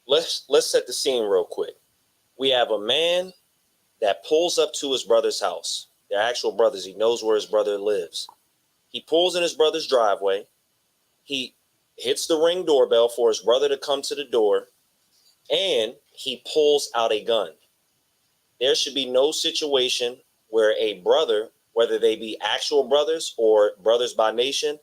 S1: let's set the scene real quick. We have a man that pulls up to his brother's house. They're actual brothers. He knows where his brother lives. He pulls in his brother's driveway. He hits the ring doorbell for his brother to come to the door, and he pulls out a gun. There should be no situation where a brother, whether they be actual brothers or brothers by nation,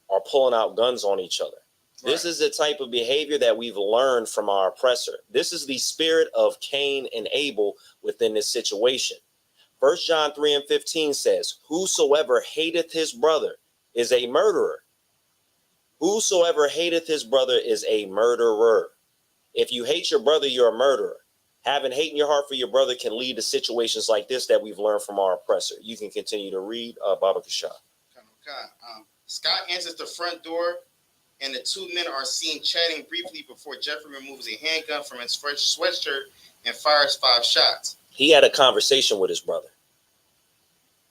S1: are pulling out guns on each other. Right. This is the type of behavior that we've learned from our oppressor. This is the spirit of Cain and Abel within this situation. 1 John 3:15 says, whosoever hateth his brother is a murderer. Whosoever hateth his brother is a murderer. If you hate your brother, you're a murderer. Having hate in your heart for your brother can lead to situations like this that we've learned from our oppressor. You can continue to read, Baba Kasha.
S10: Scott answers the front door, and the two men are seen chatting briefly before Jeffrey removes a handgun from his fresh sweatshirt and fires 5 shots.
S1: He had a conversation with his brother.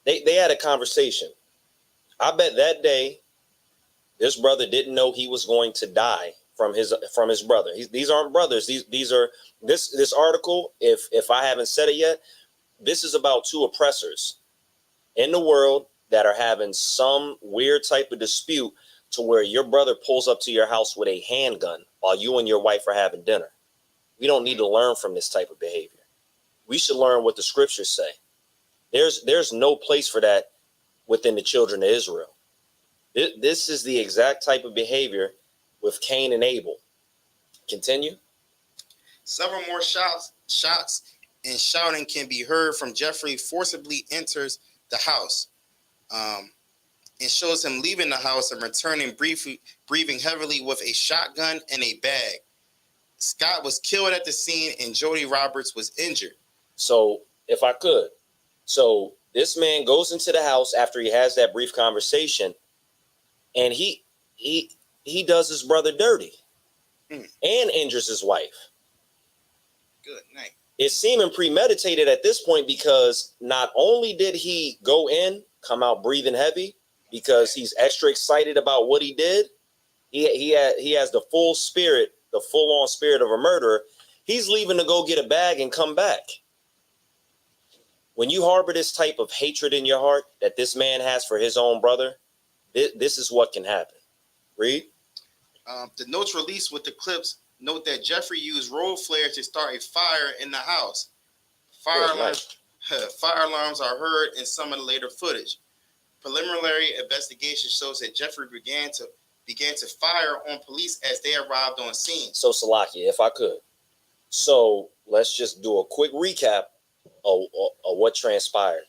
S1: They had a conversation. I bet that day, this brother didn't know he was going to die from his brother. These aren't brothers. These are this article. If I haven't said it yet, this is about two oppressors in the world that are having some weird type of dispute to where your brother pulls up to your house with a handgun while you and your wife are having dinner. We don't need to learn from this type of behavior. We should learn what the scriptures say. There's no place for that within the children of Israel. This is the exact type of behavior with Cain and Abel. Continue.
S10: Several more shots and shouting can be heard from Jeffrey forcibly enters the house. And shows him leaving the house and returning breathing heavily with a shotgun and a bag. Scott was killed at the scene and Jody Roberts was injured.
S1: So if I could, so this man goes into the house after he has that brief conversation, and he does his brother dirty and injures his wife.
S10: Good night.
S1: It's seeming premeditated at this point because not only did he go in, come out breathing heavy because he's extra excited about what he did, he has the full on spirit of a murderer. He's leaving to go get a bag and come back. When you harbor this type of hatred in your heart that this man has for his own brother, this is what can happen. Read.
S10: The notes released with the clips note that Jeffrey used roll flares to start a fire in the house. Fire alarms are heard in some of the later footage. Preliminary investigation shows that Jeffrey began to fire on police as they arrived on scene.
S1: So Salakia, if I could. So let's just do a quick recap of what transpired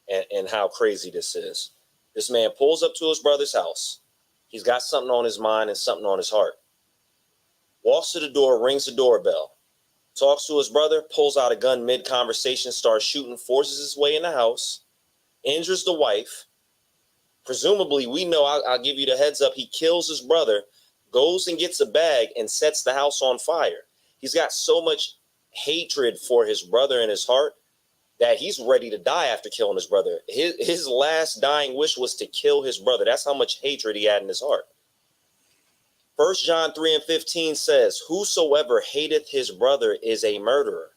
S1: and how crazy this is. This man pulls up to his brother's house. He's got something on his mind and something on his heart. Walks to the door, rings the doorbell, talks to his brother, pulls out a gun mid-conversation, starts shooting, forces his way in the house, injures the wife. Presumably, we know, I'll give you the heads up, he kills his brother, goes and gets a bag and sets the house on fire. He's got so much hatred for his brother in his heart that he's ready to die after killing his brother. His last dying wish was to kill his brother. That's how much hatred he had in his heart. 1 John 3:15 says, whosoever hateth his brother is a murderer.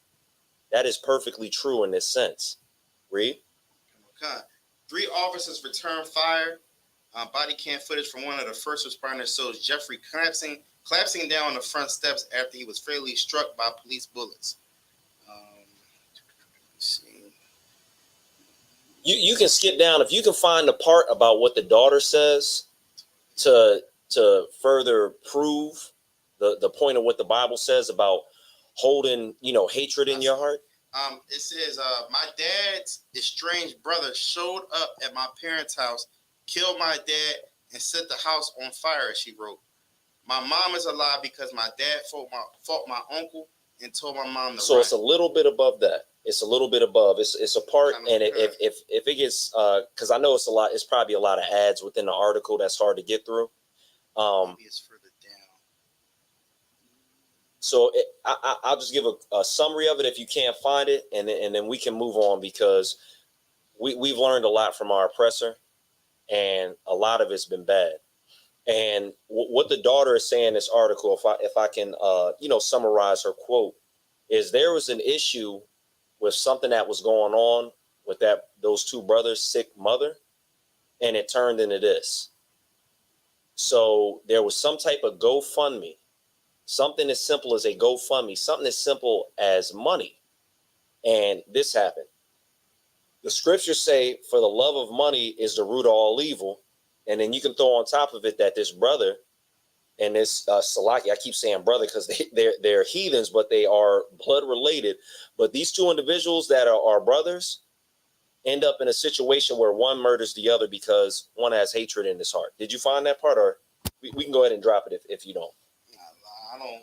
S1: That is perfectly true in this sense. Read.
S10: Okay. 3 officers returned fire. Body cam footage from one of the first responders shows Jeffrey collapsing down on the front steps after he was fatally struck by police bullets. Let's see.
S1: You can skip down if you can find the part about what the daughter says to further prove the point of what the Bible says about holding, hatred in your heart.
S10: It says, my dad's estranged brother showed up at my parents' house, killed my dad, and set the house on fire, she wrote. My mom is alive because my dad fought my uncle and told my mom to
S1: So
S10: run.
S1: it's a little bit above that. It's a little bit above. It's a part, and if it gets, because I know it's a lot. It's probably a lot of ads within the article that's hard to get through.
S10: Maybe it's further down.
S1: So I'll just give a summary of it if you can't find it, and then we can move on because we've learned a lot from our oppressor, and a lot of it's been bad. And what the daughter is saying in this article, if I can summarize her quote, is there was an issue with something that was going on with those two brothers' sick mother, and it turned into this. So there was some type of GoFundMe, something as simple as a GoFundMe, something as simple as money. And this happened. The scriptures say, for the love of money is the root of all evil. And then you can throw on top of it that this brother and this Salaki, I keep saying brother because they're heathens, but they are blood related. But these two individuals that are brothers end up in a situation where one murders the other because one has hatred in his heart. Did you find that part? Or we can go ahead and drop it if you don't.
S10: I don't.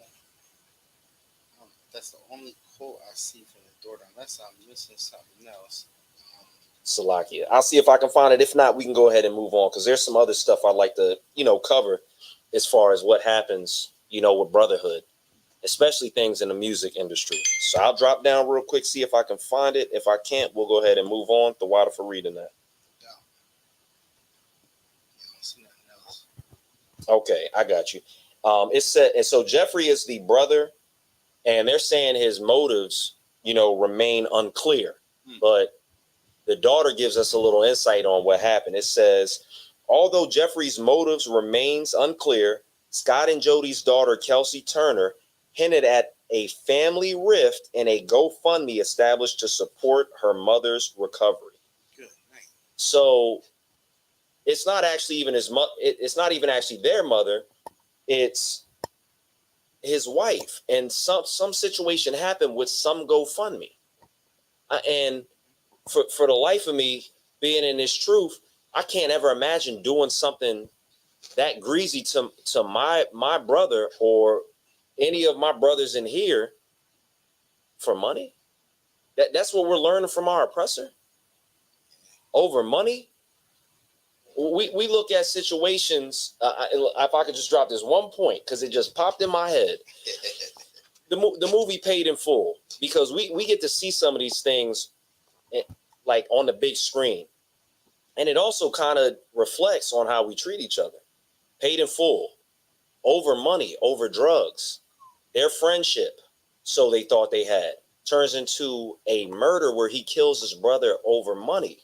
S10: That's the only quote I see from the daughter, unless I'm missing something else.
S1: Salakia. I'll see if I can find it. If not, we can go ahead and move on because there's some other stuff I'd like to, cover as far as what happens, with brotherhood, especially things in the music industry. So I'll drop down real quick, see if I can find it. If I can't, we'll go ahead and move on. The water for reading that. Okay, I got you. It said, and so Jeffrey is the brother, and they're saying his motives, remain unclear. But the daughter gives us a little insight on what happened. It says, although Jeffrey's motives remains unclear, Scott and Jody's daughter, Kelsey Turner, hinted at a family rift and a GoFundMe established to support her mother's recovery.
S10: Good.
S1: So it's not actually even it's not even actually their mother. It's his wife. And some situation happened with some GoFundMe. And for the life of me, being in this truth, I can't ever imagine doing something that greasy to my brother or any of my brothers in here for money. That's what we're learning from our oppressor. Over money. We look at situations. If I could just drop this one point, because it just popped in my head. The movie Paid in Full, because we get to see some of these things like on the big screen. And it also kind of reflects on how we treat each other. Paid in Full, over money, over drugs, their friendship, so they thought they had, turns into a murder where he kills his brother over money.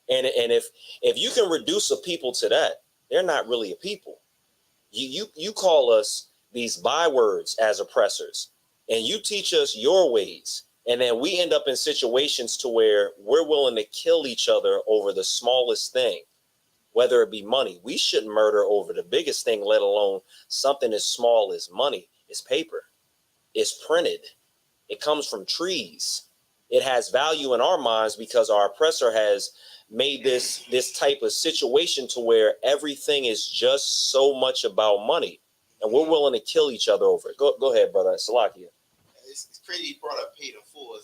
S1: And if you can reduce a people to that, they're not really a people. You call us these bywords as oppressors, and you teach us your ways. And then we end up in situations to where we're willing to kill each other over the smallest thing, whether it be money. We shouldn't murder over the biggest thing, let alone something as small as money. It's paper. It's printed. It comes from trees. It has value in our minds because our oppressor has made this type of situation to where everything is just so much about money. And we're willing to kill each other over it. Go ahead, brother. Salakia.
S10: It's crazy you brought up Paid in Full.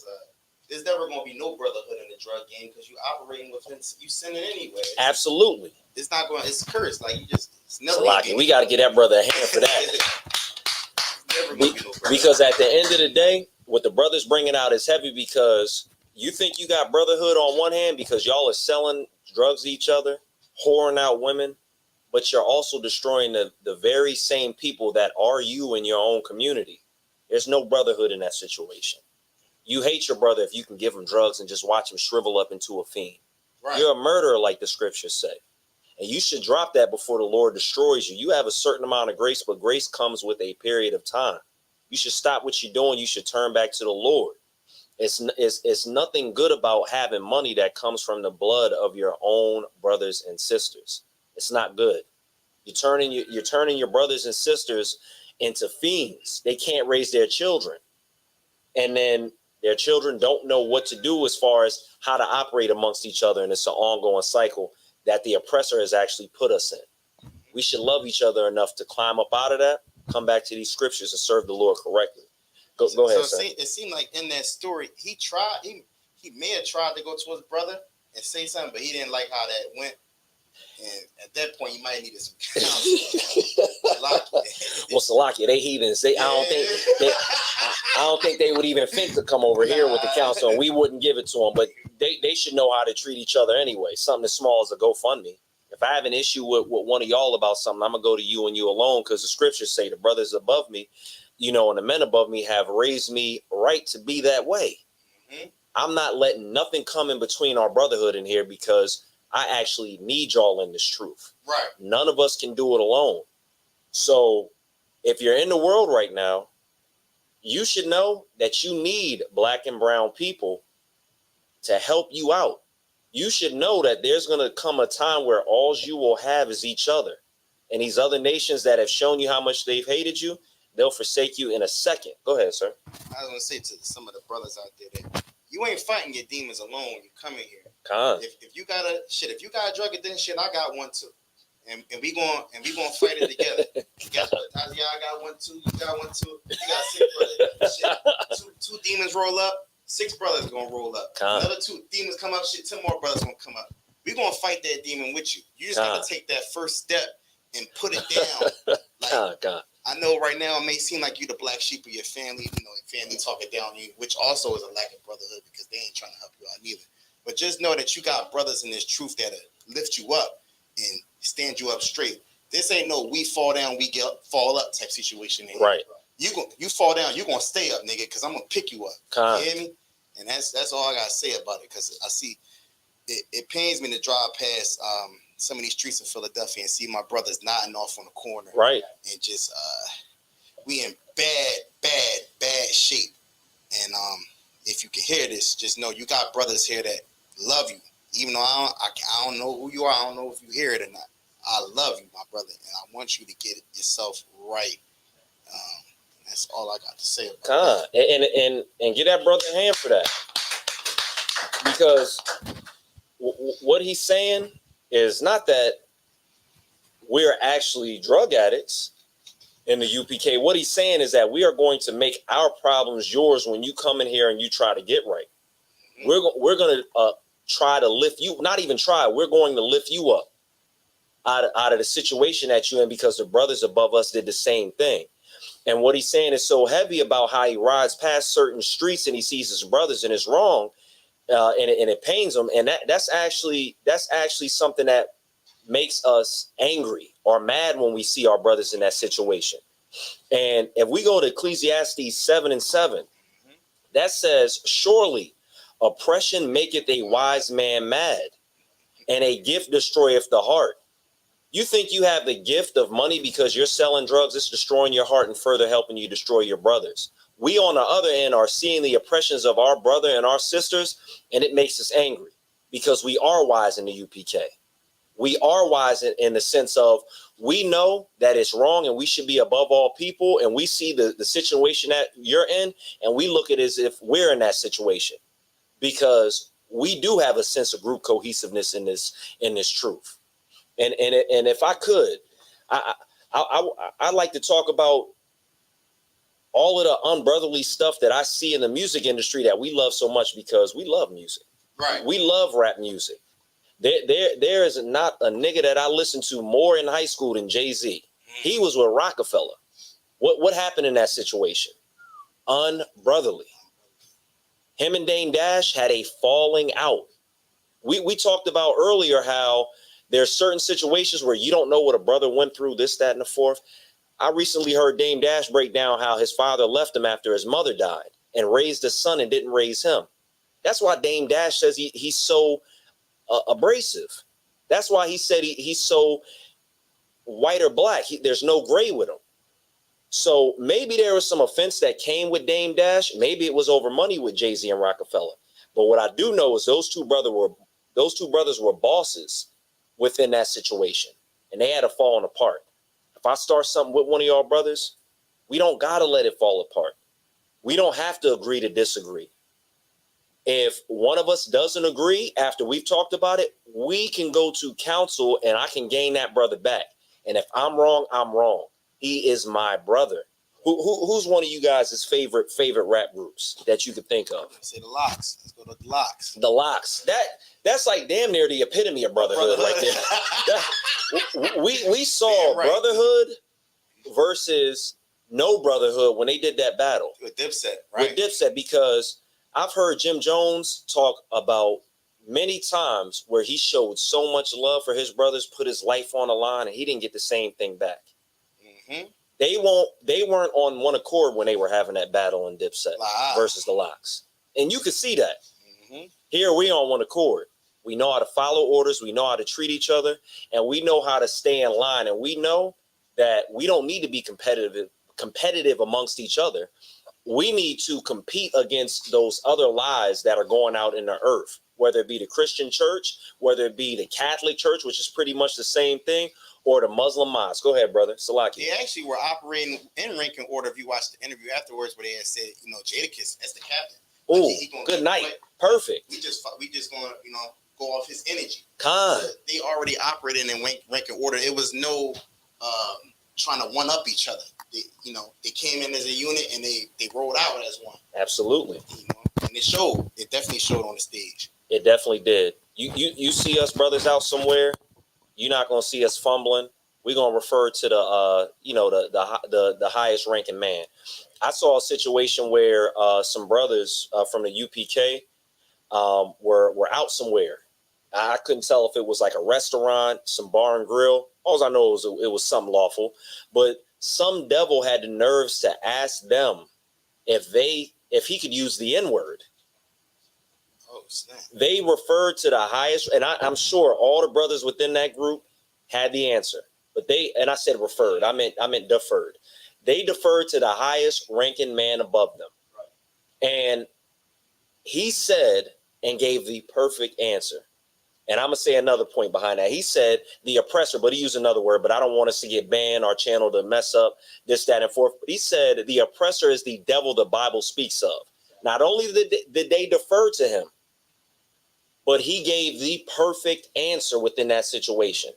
S10: There's never going to be no brotherhood in the drug game because you operating within, you sinning anyway.
S1: Absolutely.
S10: It's not going. It's cursed. Like it's never.
S1: Salaki, we got to get that brother a hand for that. Because at the end of the day, what the brothers bringing out is heavy because you think you got brotherhood on one hand because y'all are selling drugs to each other, whoring out women, but you're also destroying the very same people that are you in your own community. There's no brotherhood in that situation. You hate your brother if you can give him drugs and just watch him shrivel up into a fiend. Right. You're a murderer, like the scriptures say. And you should drop that before the Lord destroys you. You have a certain amount of grace, but grace comes with a period of time. You should stop what you're doing. You should turn back to the Lord. It's nothing good about having money that comes from the blood of your own brothers and sisters. It's not good. You're turning your brothers and sisters into fiends. They can't raise their children. And then their children don't know what to do as far as how to operate amongst each other. And it's an ongoing cycle that the oppressor has actually put us in. We should love each other enough to climb up out of that, come back to these scriptures and serve the Lord correctly. Go ahead, sir.
S10: It seemed like in that story, he may have tried to go to his brother and say something, but he didn't like how that went. And at that point, you might need some counseling.
S1: Well, Salakia, they heathens. I don't think they would even think to come over here with the counsel, and we wouldn't give it to them. But they should know how to treat each other anyway. Something as small as a GoFundMe. If I have an issue with one of y'all about something, I'm gonna go to you and you alone, because the scriptures say the brothers above me, and the men above me have raised me right to be that way. Mm-hmm. I'm not letting nothing come in between our brotherhood in here because I actually need y'all in this truth.
S10: Right.
S1: None of us can do it alone. So if you're in the world right now, you should know that you need black and brown people to help you out. You should know that there's going to come a time where all you will have is each other. And these other nations that have shown you how much they've hated you, they'll forsake you in a second. Go ahead, sir.
S10: I was going to say to some of the brothers out there that you ain't fighting your demons alone when you come in here. If you got a drug addiction, shit, I got one too. And we going fight it together. Guess what? Yeah, I got one too. You got one too. You got 6 brothers. Shit. Two demons roll up. 6 brothers gonna roll up. Another 2 demons come up. Shit, 10 more brothers gonna come up. We gonna fight that demon with you. You just gotta take that first step and put it down. Like, I know right now it may seem like you the black sheep of your family. You know, your family talking down on you, which also is a lack of brotherhood because they ain't trying to help you out neither. But just know that you got brothers in this truth that'll lift you up and stand you up straight. This ain't no we fall down, we fall up type situation.
S1: Right.
S10: You fall down, you gonna stay up, nigga, because I'm gonna pick you up. You hear me? And that's all I gotta say about it, because I see it pains me to drive past some of these streets of Philadelphia and see my brothers nodding off on the corner.
S1: Right.
S10: And just we in bad shape. And if you can hear this, just know you got brothers here that love you. Even though I don't know who you are, I don't know if you hear it or not. I love you, my brother, and I want you to get yourself right. That's all I got to say about
S1: that. And give that brother a hand for that, because what he's saying is not that we're actually drug addicts in the UPK. What he's saying is that we are going to make our problems yours when you come in here and you try to get right. Mm-hmm. We're going to try to lift you, not even try, we're going to lift you up out of the situation that you're in, because the brothers above us did the same thing. And what he's saying is so heavy about how he rides past certain streets and he sees his brothers and it's wrong, and it pains him. And that's actually something that makes us angry or mad when we see our brothers in that situation. And if we go to Ecclesiastes 7:7, that says, surely oppression maketh a wise man mad, and a gift destroyeth the heart. You think you have the gift of money because you're selling drugs? It's destroying your heart and further helping you destroy your brothers. We, on the other end, are seeing the oppressions of our brother and our sisters, and it makes us angry because we are wise in the UPK. We are wise in the sense of we know that it's wrong and we should be above all people, and we see the situation that you're in, and we look at it as if we're in that situation, because we do have a sense of group cohesiveness in this truth. And if I could, I'd like to talk about all of the unbrotherly stuff that I see in the music industry that we love so much, because we love music.
S10: Right.
S1: We love rap music. There is not a nigga that I listened to more in high school than Jay-Z. He was with Rockefeller. What happened in that situation? Unbrotherly. Him and Dame Dash had a falling out. We talked about earlier how there's certain situations where you don't know what a brother went through, this, that, and the fourth. I recently heard Dame Dash break down how his father left him after his mother died and raised his son and didn't raise him. That's why Dame Dash says he's so abrasive. That's why he said he's so white or black. There's no gray with him. So maybe there was some offense that came with Dame Dash. Maybe it was over money with Jay-Z and Rockefeller. But what I do know is those two brothers were bosses within that situation, and they had a falling apart. If I start something with one of y'all brothers, we don't gotta let it fall apart. We don't have to agree to disagree. If one of us doesn't agree after we've talked about it, we can go to counsel and I can gain that brother back. And if I'm wrong, I'm wrong. He is my brother. Who's one of you guys' favorite rap groups that you could think of?
S10: Say the Locks. Let's go to the Locks.
S1: The Locks. That's like damn near the epitome of brotherhood right there. We saw brotherhood versus no brotherhood when they did that battle.
S10: With Dipset, right?
S1: With Dipset, because I've heard Jim Jones talk about many times where he showed so much love for his brothers, put his life on the line, and he didn't get the same thing back.
S10: Mm-hmm.
S1: They weren't on one accord when they were having that battle in Dipset versus the Locks. And you could see that. Mm-hmm. Here we on one accord. We know how to follow orders. We know how to treat each other, and we know how to stay in line. And we know that we don't need to be competitive amongst each other. We need to compete against those other lies that are going out in the earth, whether it be the Christian church, whether it be the Catholic church, which is pretty much the same thing, or the Muslim mosque. Go ahead, brother. Salaki.
S10: They actually were operating in ranking order. If you watched the interview afterwards, where they had said, Jadakiss, that's the captain.
S1: Oh, good night. Perfect.
S10: We just gonna, go off his energy.
S1: They
S10: already operated in ranking order. It was no trying to one up each other. They came in as a unit and they rolled out as one.
S1: Absolutely.
S10: And it showed. It definitely showed on the stage.
S1: It definitely did. You see us brothers out somewhere, you're not gonna see us fumbling. We're gonna refer to the highest ranking man. I saw a situation where some brothers from the UPK were out somewhere. I couldn't tell if it was like a restaurant, some bar and grill. All I know is it was something lawful, but some devil had the nerves to ask them if he could use the N-word.
S10: Oh, snap.
S1: They referred to the highest, and I'm sure all the brothers within that group had the answer, but I said referred. I meant deferred. They deferred to the highest ranking man above them, and he said and gave the perfect answer. And I'm going to say another point behind that. He said the oppressor, but he used another word, but I don't want us to get banned, our channel to mess up, this, that, and forth. But he said the oppressor is the devil the Bible speaks of. Not only did they defer to him, but he gave the perfect answer within that situation.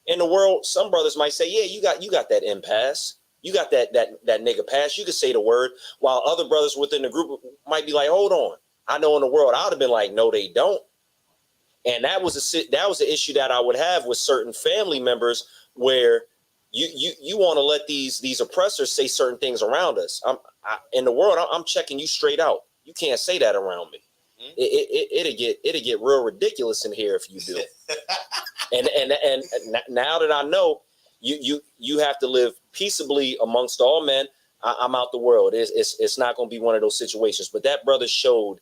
S1: In the world, some brothers might say, yeah, you got that impasse. You got that nigga pass. You could say the word, while other brothers within the group might be like, hold on. I know in the world, I would have been like, no, they don't. And that was an issue that I would have with certain family members, where you want to let these oppressors say certain things around us. In the world, I'm checking you straight out. You can't say that around me. It'll get real ridiculous in here if you do. and now that I know you have to live peaceably amongst all men, I'm out the world. It's not going to be one of those situations. But that brother showed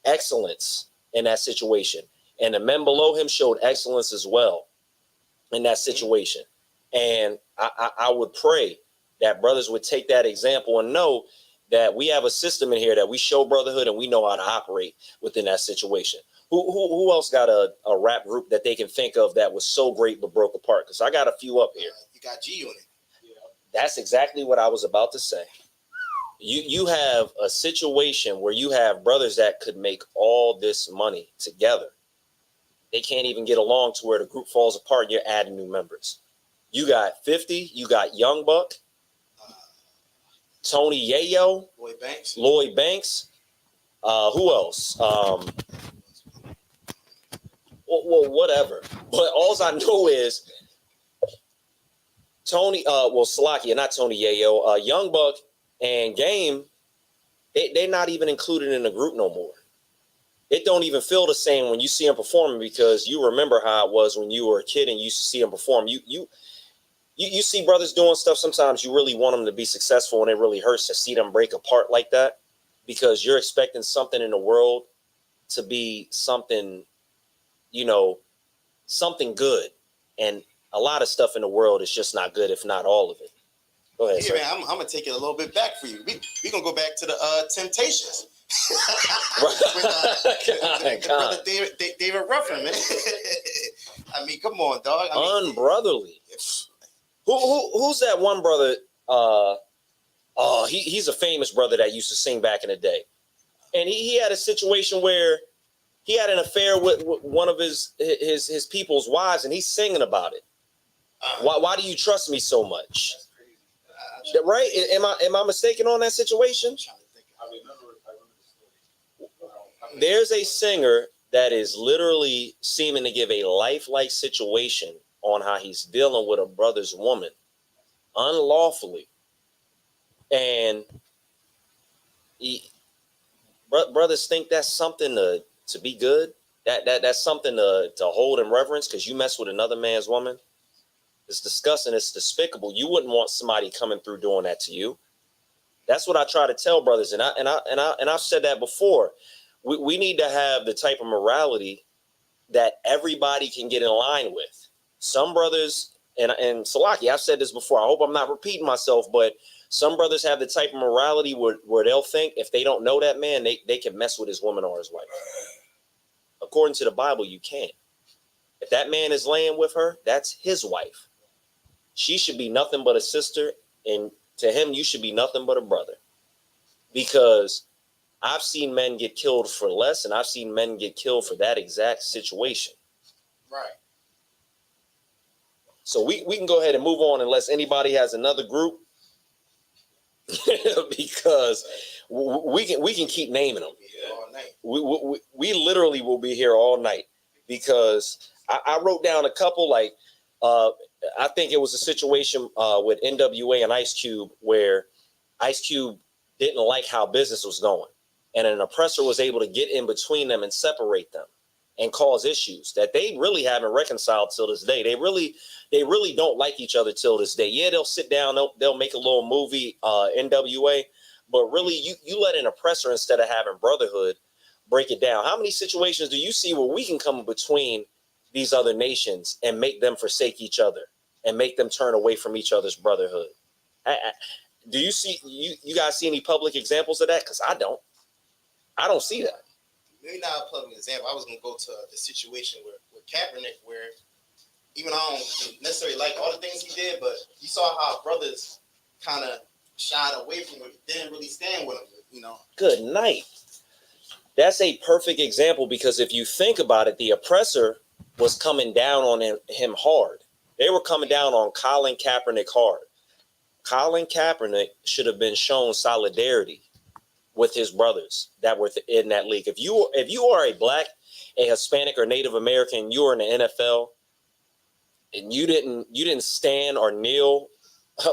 S1: excellence in that situation. And the men below him showed excellence as well in that situation. And I would pray that brothers would take that example and know that we have a system in here that we show brotherhood and we know how to operate within that situation. Who else got a rap group that they can think of that was so great but broke apart? Because I got a few up here.
S10: You got G on it.
S1: That's exactly what I was about to say. You have a situation where you have brothers that could make all this money together. They can't even get along to where the group falls apart and you're adding new members. You got 50, you got Young Buck, Tony Yayo, Lloyd Banks. Who else? Well, whatever. But all I know is Tony, Salakia, not Tony Yayo, Young Buck and Game, they're not even included in the group no more. It don't even feel the same when you see them performing, because you remember how it was when you were a kid and you used to see them perform. You see brothers doing stuff. Sometimes you really want them to be successful, and it really hurts to see them break apart like that, because you're expecting something in the world to be something, something good. And a lot of stuff in the world is just not good, if not all of it. Go ahead.
S10: Yeah, man, I'm going to take it a little bit back for you. We're going to go back to the Temptations. With brother David Ruffin, man. I mean, come on, dog.
S1: Unbrotherly. Who's that one brother? He's a famous brother that used to sing back in the day, and he had a situation where he had an affair with one of his people's wives, and he's singing about it. Why do you trust me so much? Right? Am I mistaken on that situation? There's a singer that is literally seeming to give a lifelike situation on how he's dealing with a brother's woman unlawfully. And brothers think that's something to be good. That's something to hold in reverence, because you mess with another man's woman. It's disgusting. It's despicable. You wouldn't want somebody coming through doing that to you. That's what I try to tell brothers. And I've said that before. We need to have the type of morality that everybody can get in line with. Some brothers, and Salaki, I've said this before, I hope I'm not repeating myself, but some brothers have the type of morality where they'll think if they don't know that man, they can mess with his woman or his wife. According to the Bible, you can't. If that man is laying with her, that's his wife. She should be nothing but a sister, and to him, you should be nothing but a brother. Because I've seen men get killed for less, and I've seen men get killed for that exact situation.
S10: Right.
S1: So we can go ahead and move on unless anybody has another group. Because we can keep naming them.
S10: All night.
S1: We literally will be here all night, because I wrote down a couple, like I think it was a situation with NWA and Ice Cube where Ice Cube didn't like how business was going, and an oppressor was able to get in between them and separate them and cause issues that they really haven't reconciled till this day. They really don't like each other till this day. Yeah, they'll sit down, they'll make a little movie, NWA, but really you let an oppressor, instead of having brotherhood, break it down. How many situations do you see where we can come between these other nations and make them forsake each other and make them turn away from each other's brotherhood? Do you see, you guys see any public examples of that? Because I don't see that.
S10: Maybe not a public example. I was going to go to the situation with Kaepernick, where even I don't necessarily like all the things he did, but you saw how brothers kind of shied away from him, didn't really stand with him, you know.
S1: Good night. That's a perfect example, because if you think about it, the oppressor was coming down on him hard. They were coming down on Colin Kaepernick hard. Colin Kaepernick should have been shown solidarity with his brothers that were in that league. If you are a black, a Hispanic, or Native American, you are in the NFL, and you didn't stand or kneel,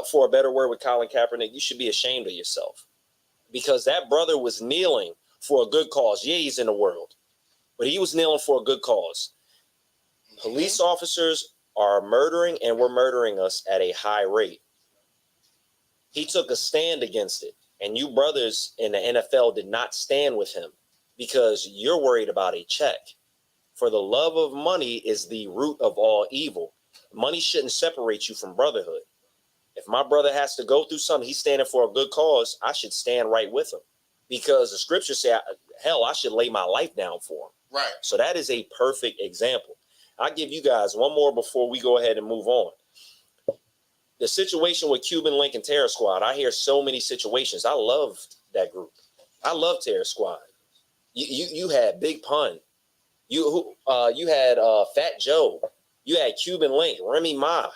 S1: for a better word, with Colin Kaepernick, you should be ashamed of yourself, because that brother was kneeling for a good cause. Yeah, he's in the world, but he was kneeling for a good cause. Police officers are murdering, and we're murdering us at a high rate. He took a stand against it, and you brothers in the NFL did not stand with him because you're worried about a check. For the love of money is the root of all evil. Money shouldn't separate you from brotherhood. If my brother has to go through something, he's standing for a good cause, I should stand right with him, because the scriptures say, hell, I should lay my life down for him.
S10: Right.
S1: So that is a perfect example. I'll give you guys one more before we go ahead and move on. The situation with Cuban Link and Terror Squad, I hear so many situations. I love that group. I love Terror Squad. You had Big Pun. You had Fat Joe. You had Cuban Link, Remy Ma.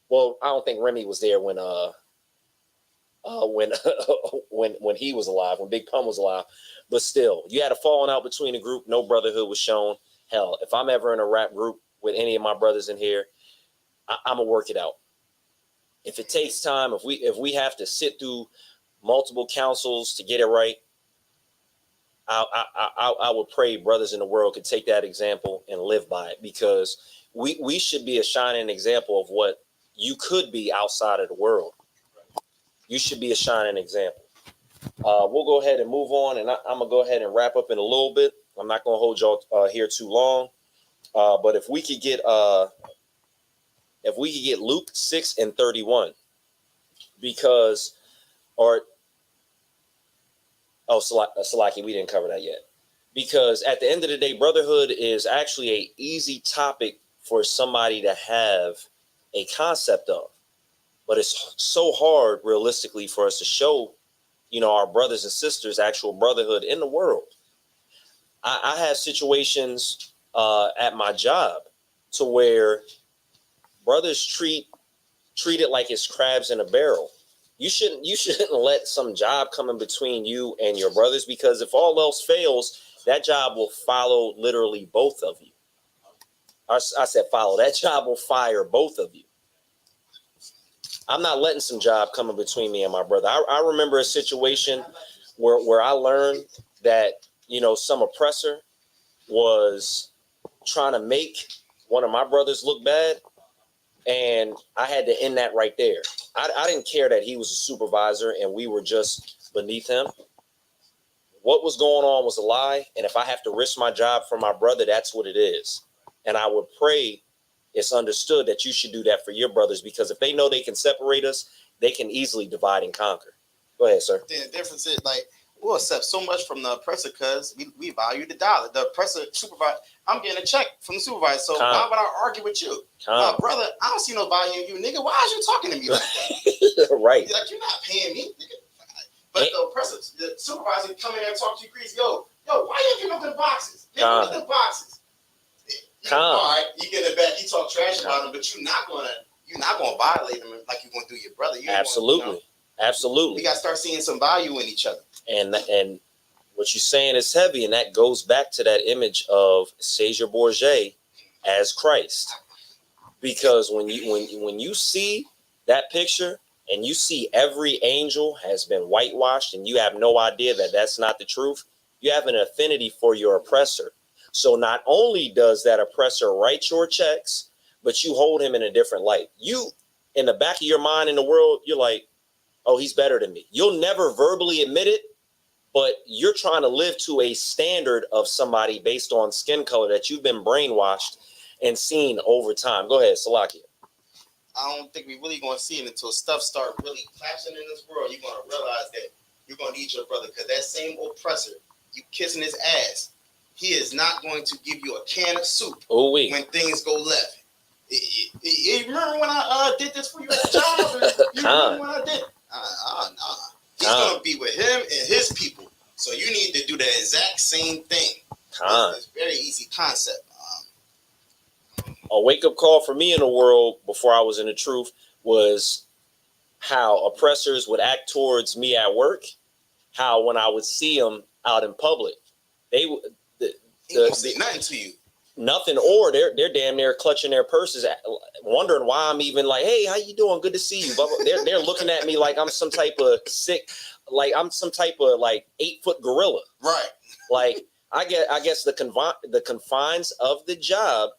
S1: Well, I don't think Remy was there when when he was alive, when Big Pun was alive. But still, you had a falling out between the group. No brotherhood was shown. Hell, if I'm ever in a rap group with any of my brothers in here, I'm gonna work it out. If it takes time, if we have to sit through multiple councils to get it right, I would pray brothers in the world could take that example and live by it, because we should be a shining example of what you could be outside of the world. You should be a shining example. We'll go ahead and move on, and I'm gonna go ahead and wrap up in a little bit. I'm not gonna hold y'all here too long, but if we could get Luke 6:31, because, Salaki, we didn't cover that yet. Because at the end of the day, brotherhood is actually an easy topic for somebody to have a concept of, but it's so hard realistically for us to show, our brothers and sisters actual brotherhood in the world. I have situations at my job to where brothers treat it like it's crabs in a barrel. You shouldn't let some job come in between you and your brothers, because if all else fails, that job will follow literally both of you. I said follow. That job will fire both of you. I'm not letting some job come in between me and my brother. I remember a situation where I learned that, some oppressor was trying to make one of my brothers look bad, and I had to end that right there. I didn't care that he was a supervisor and we were just beneath him. What was going on was a lie, and if I have to risk my job for my brother, that's what it is. And I would pray it's understood that you should do that for your brothers, because if they know they can separate us, they can easily divide and conquer. Go ahead, sir.
S10: The difference is, like, we'll accept so much from the oppressor because we value the dollar. The oppressor supervisor, I'm getting a check from the supervisor, so why would I argue with you? My brother, I don't see no value in you, nigga. Why are you talking to me like that?
S1: Right.
S10: Like, you're not paying me, nigga. But the oppressor, the supervisor come in there and talk to you, greasy. Yo, why you giving up the boxes? Nigga, with the boxes. All right, you get it back. You talk trash about him, but you're not gonna violate him like you're gonna do your brother.
S1: Absolutely. Absolutely.
S10: We gotta start seeing some value in each other.
S1: And what you're saying is heavy, and that goes back to that image of Caesar Borgia as Christ. Because when you see that picture and you see every angel has been whitewashed and you have no idea that that's not the truth, you have an affinity for your oppressor. So not only does that oppressor write your checks, but you hold him in a different light. You, in the back of your mind in the world, you're like, oh, he's better than me. You'll never verbally admit it, but you're trying to live to a standard of somebody based on skin color that you've been brainwashed and seen over time. Go ahead, Salakia.
S10: I don't think we really going to see it until stuff start really clashing in this world. You're going to realize that you're going to need your brother, because that same oppressor, you kissing his ass, he is not going to give you a can of soup when things go left. You remember when I did this for you at the job? You remember when I did? Nah. He's going to be with him and his people. So you need to do the exact same thing. It's a very easy concept.
S1: A wake-up call for me in the world before I was in the truth was how oppressors would act towards me at work, how when I would see them out in public, they would
S10: say nothing to you.
S1: Nothing, or they're damn near clutching their purses, wondering why I'm even like, hey, how you doing? Good to see you. They're looking at me like I'm some type of sick, like I'm some type of like 8-foot gorilla.
S10: Right.
S1: Like I guess the confines of the job,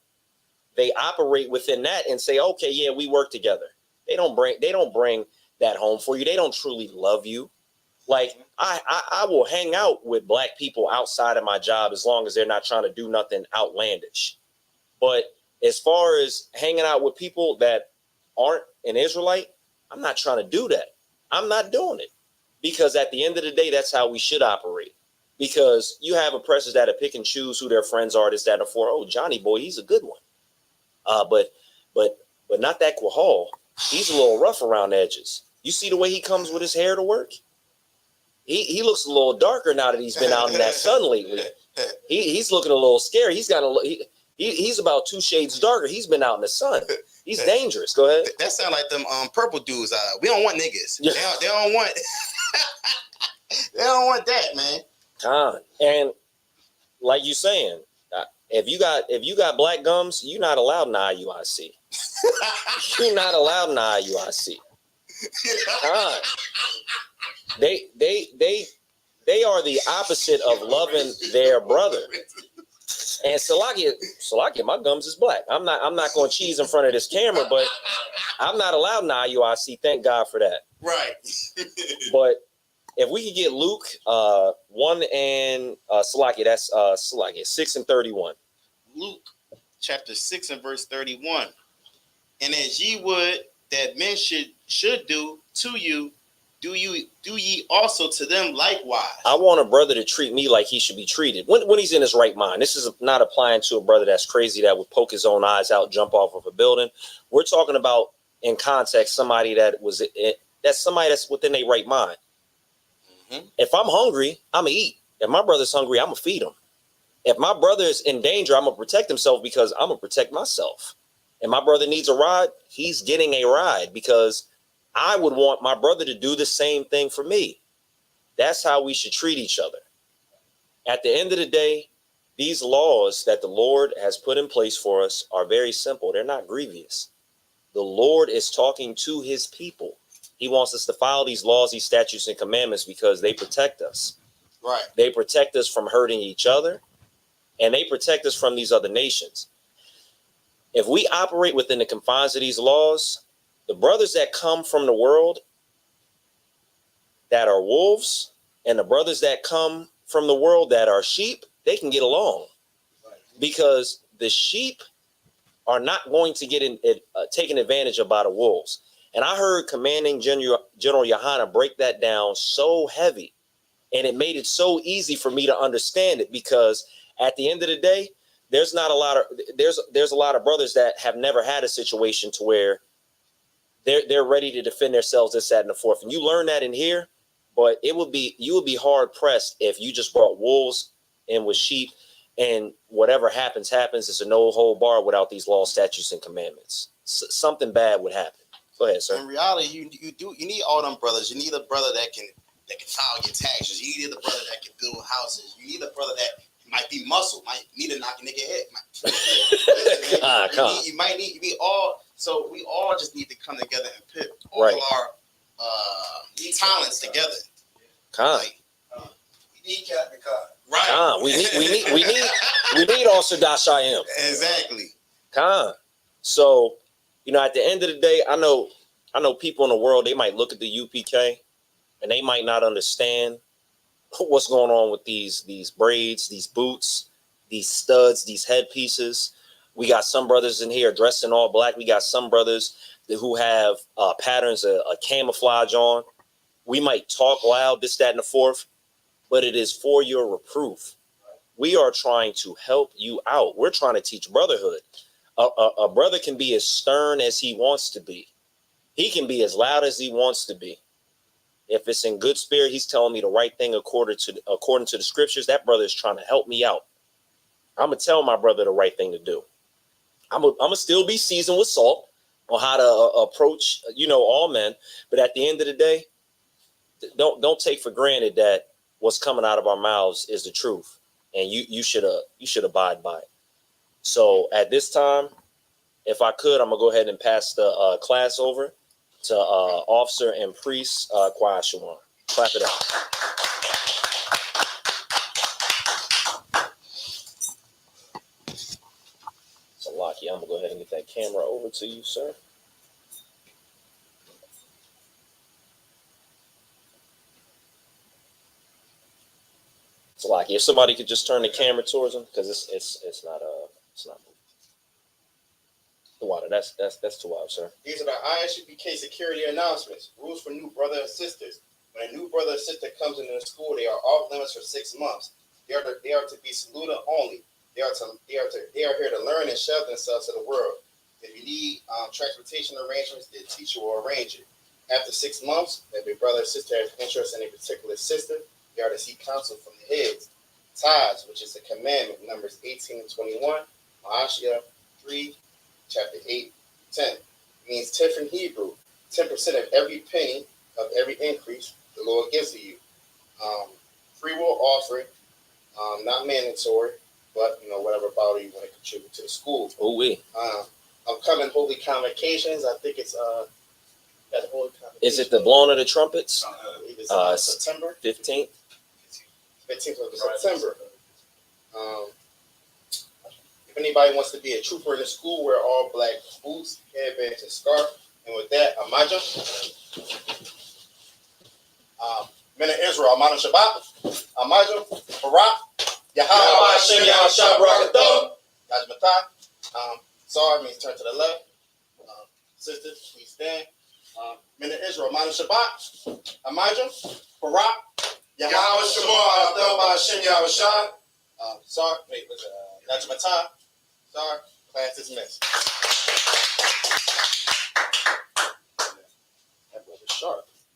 S1: they operate within that and say, okay, yeah, we work together. They don't bring that home for you. They don't truly love you. Like I will hang out with black people outside of my job as long as they're not trying to do nothing outlandish. But as far as hanging out with people that aren't an Israelite, I'm not trying to do that. I'm not doing it, because at the end of the day, that's how we should operate. Because you have oppressors that are pick and choose who their friends are, this, that, and for. Oh, Johnny boy, he's a good one. But not that Quahal. He's a little rough around the edges. You see the way he comes with his hair to work? He looks a little darker now that he's been out in that sun lately. He's looking a little scary. He's about 2 shades darker. He's been out in the sun. He's dangerous. Go ahead.
S10: That sound like them purple dudes. We don't want niggas. They don't want. They don't want that, man.
S1: And like you saying, if you got black gums, you're not allowed in the IUIC. You're not allowed in the IUIC. They are the opposite of loving their brother. And Salakia, my gums is black. I'm not going to cheese in front of this camera, but I'm not allowed in the IUIC. Thank God for that.
S10: Right.
S1: But if we could get Luke 1 and Salakia, that's Salakia 6 and 31.
S10: Luke chapter 6 and verse 31. And as ye would that men should do to you, do ye also to them likewise.
S1: I want a brother to treat me like he should be treated when he's in his right mind. This is not applying to a brother that's crazy that would poke his own eyes out, jump off of a building. We're talking about in context somebody that's within their right mind. Mm-hmm. If I'm hungry, I'm gonna eat. If my brother's hungry, I'm gonna feed him. If my brother is in danger, I'm gonna protect himself because I'm gonna protect myself. And my brother needs a ride, he's getting a ride because I would want my brother to do the same thing for me. That's how we should treat each other. At the end of the day, these laws that the Lord has put in place for us are very simple. They're not grievous. The Lord is talking to his people. He wants us to follow these laws, these statutes and commandments because they protect us.
S10: Right.
S1: They protect us from hurting each other, and they protect us from these other nations. If we operate within the confines of these laws, the brothers that come from the world that are wolves and the brothers that come from the world that are sheep, they can get along because the sheep are not going to get taken advantage of by the wolves. And I heard Commanding General Yohana break that down so heavy, and it made it so easy for me to understand it, because at the end of the day, there's a lot of brothers that have never had a situation to where they're ready to defend themselves, this, that, and the fourth. And you learn that in here, but you would be hard pressed if you just brought wolves in with sheep, and whatever happens. It's a no hold bar without these laws, statutes, and commandments. Something bad would happen. Go ahead, sir.
S10: In reality, you need all them brothers. You need a brother that can file your taxes. You need a brother that can build houses. You need a brother that might be muscle, might need to knock a nigga head. You might all. So we all just need to come together and put all our talents together.
S11: We need Captain Khan.
S10: Right.
S1: We need Officer Dashayim.
S10: Exactly.
S1: So, at the end of the day, I know people in the world, they might look at the UPK and they might not understand what's going on with these braids, these boots, these studs, these headpieces. We got some brothers in here dressed in all black. We got some brothers who have patterns of camouflage on. We might talk loud, this, that, and the fourth, but it is for your reproof. We are trying to help you out. We're trying to teach brotherhood. A brother can be as stern as he wants to be. He can be as loud as he wants to be. If it's in good spirit, he's telling me the right thing according to the scriptures. That brother is trying to help me out. I'm gonna tell my brother the right thing to do. I'm gonna still be seasoned with salt on how to approach, all men. But at the end of the day, don't take for granted that what's coming out of our mouths is the truth, and you should abide by it. So at this time, if I could, I'm gonna go ahead and pass the class over to Officer and Priest Kwashawan. Clap it up. So Lockie, I'm gonna go ahead and get that camera over to you, sir. So Lockie, if somebody could just turn the camera towards him, because it's not moving. The water, that's too wild, sir.
S10: These are the ISUPK security announcements. Rules for new brother and sisters. When a new brother or sister comes into the school, they are off limits for 6 months. They are to be saluted only. They are here to learn and show themselves to the world. If you need transportation arrangements, the teacher will arrange it. After 6 months, if a brother or sister has interest in a particular sister, they are to seek counsel from the heads. Tithes, which is a commandment, Numbers 18 and 21, Maashiah 3, chapter 8, 10. It means 10 from Hebrew, 10% of every penny of every increase the Lord gives to you. Free will offering, not mandatory, but whatever body you want to contribute to the school. Upcoming holy convocations, I think it's that holy convocation.
S1: Is it the blowing of the trumpets?
S10: September
S1: 15th.
S10: 15th of September. If anybody wants to be a trooper in the school, wear all black boots, headbands, and scarf. And with that, Amaja. Men of Israel, Amana Shabbat, Amaja, Barak, Yahweh Hashem, Yahweh Shabbat, Yajmatah. Sorry means turn to the left. Sisters, please stand. Men of Israel, Amana Shabbat, Amaja, Barak, Yahweh Shabbat, Hashem, Yahweh Shah. Sorry, wait, Yajmatah. Sorry, class dismissed.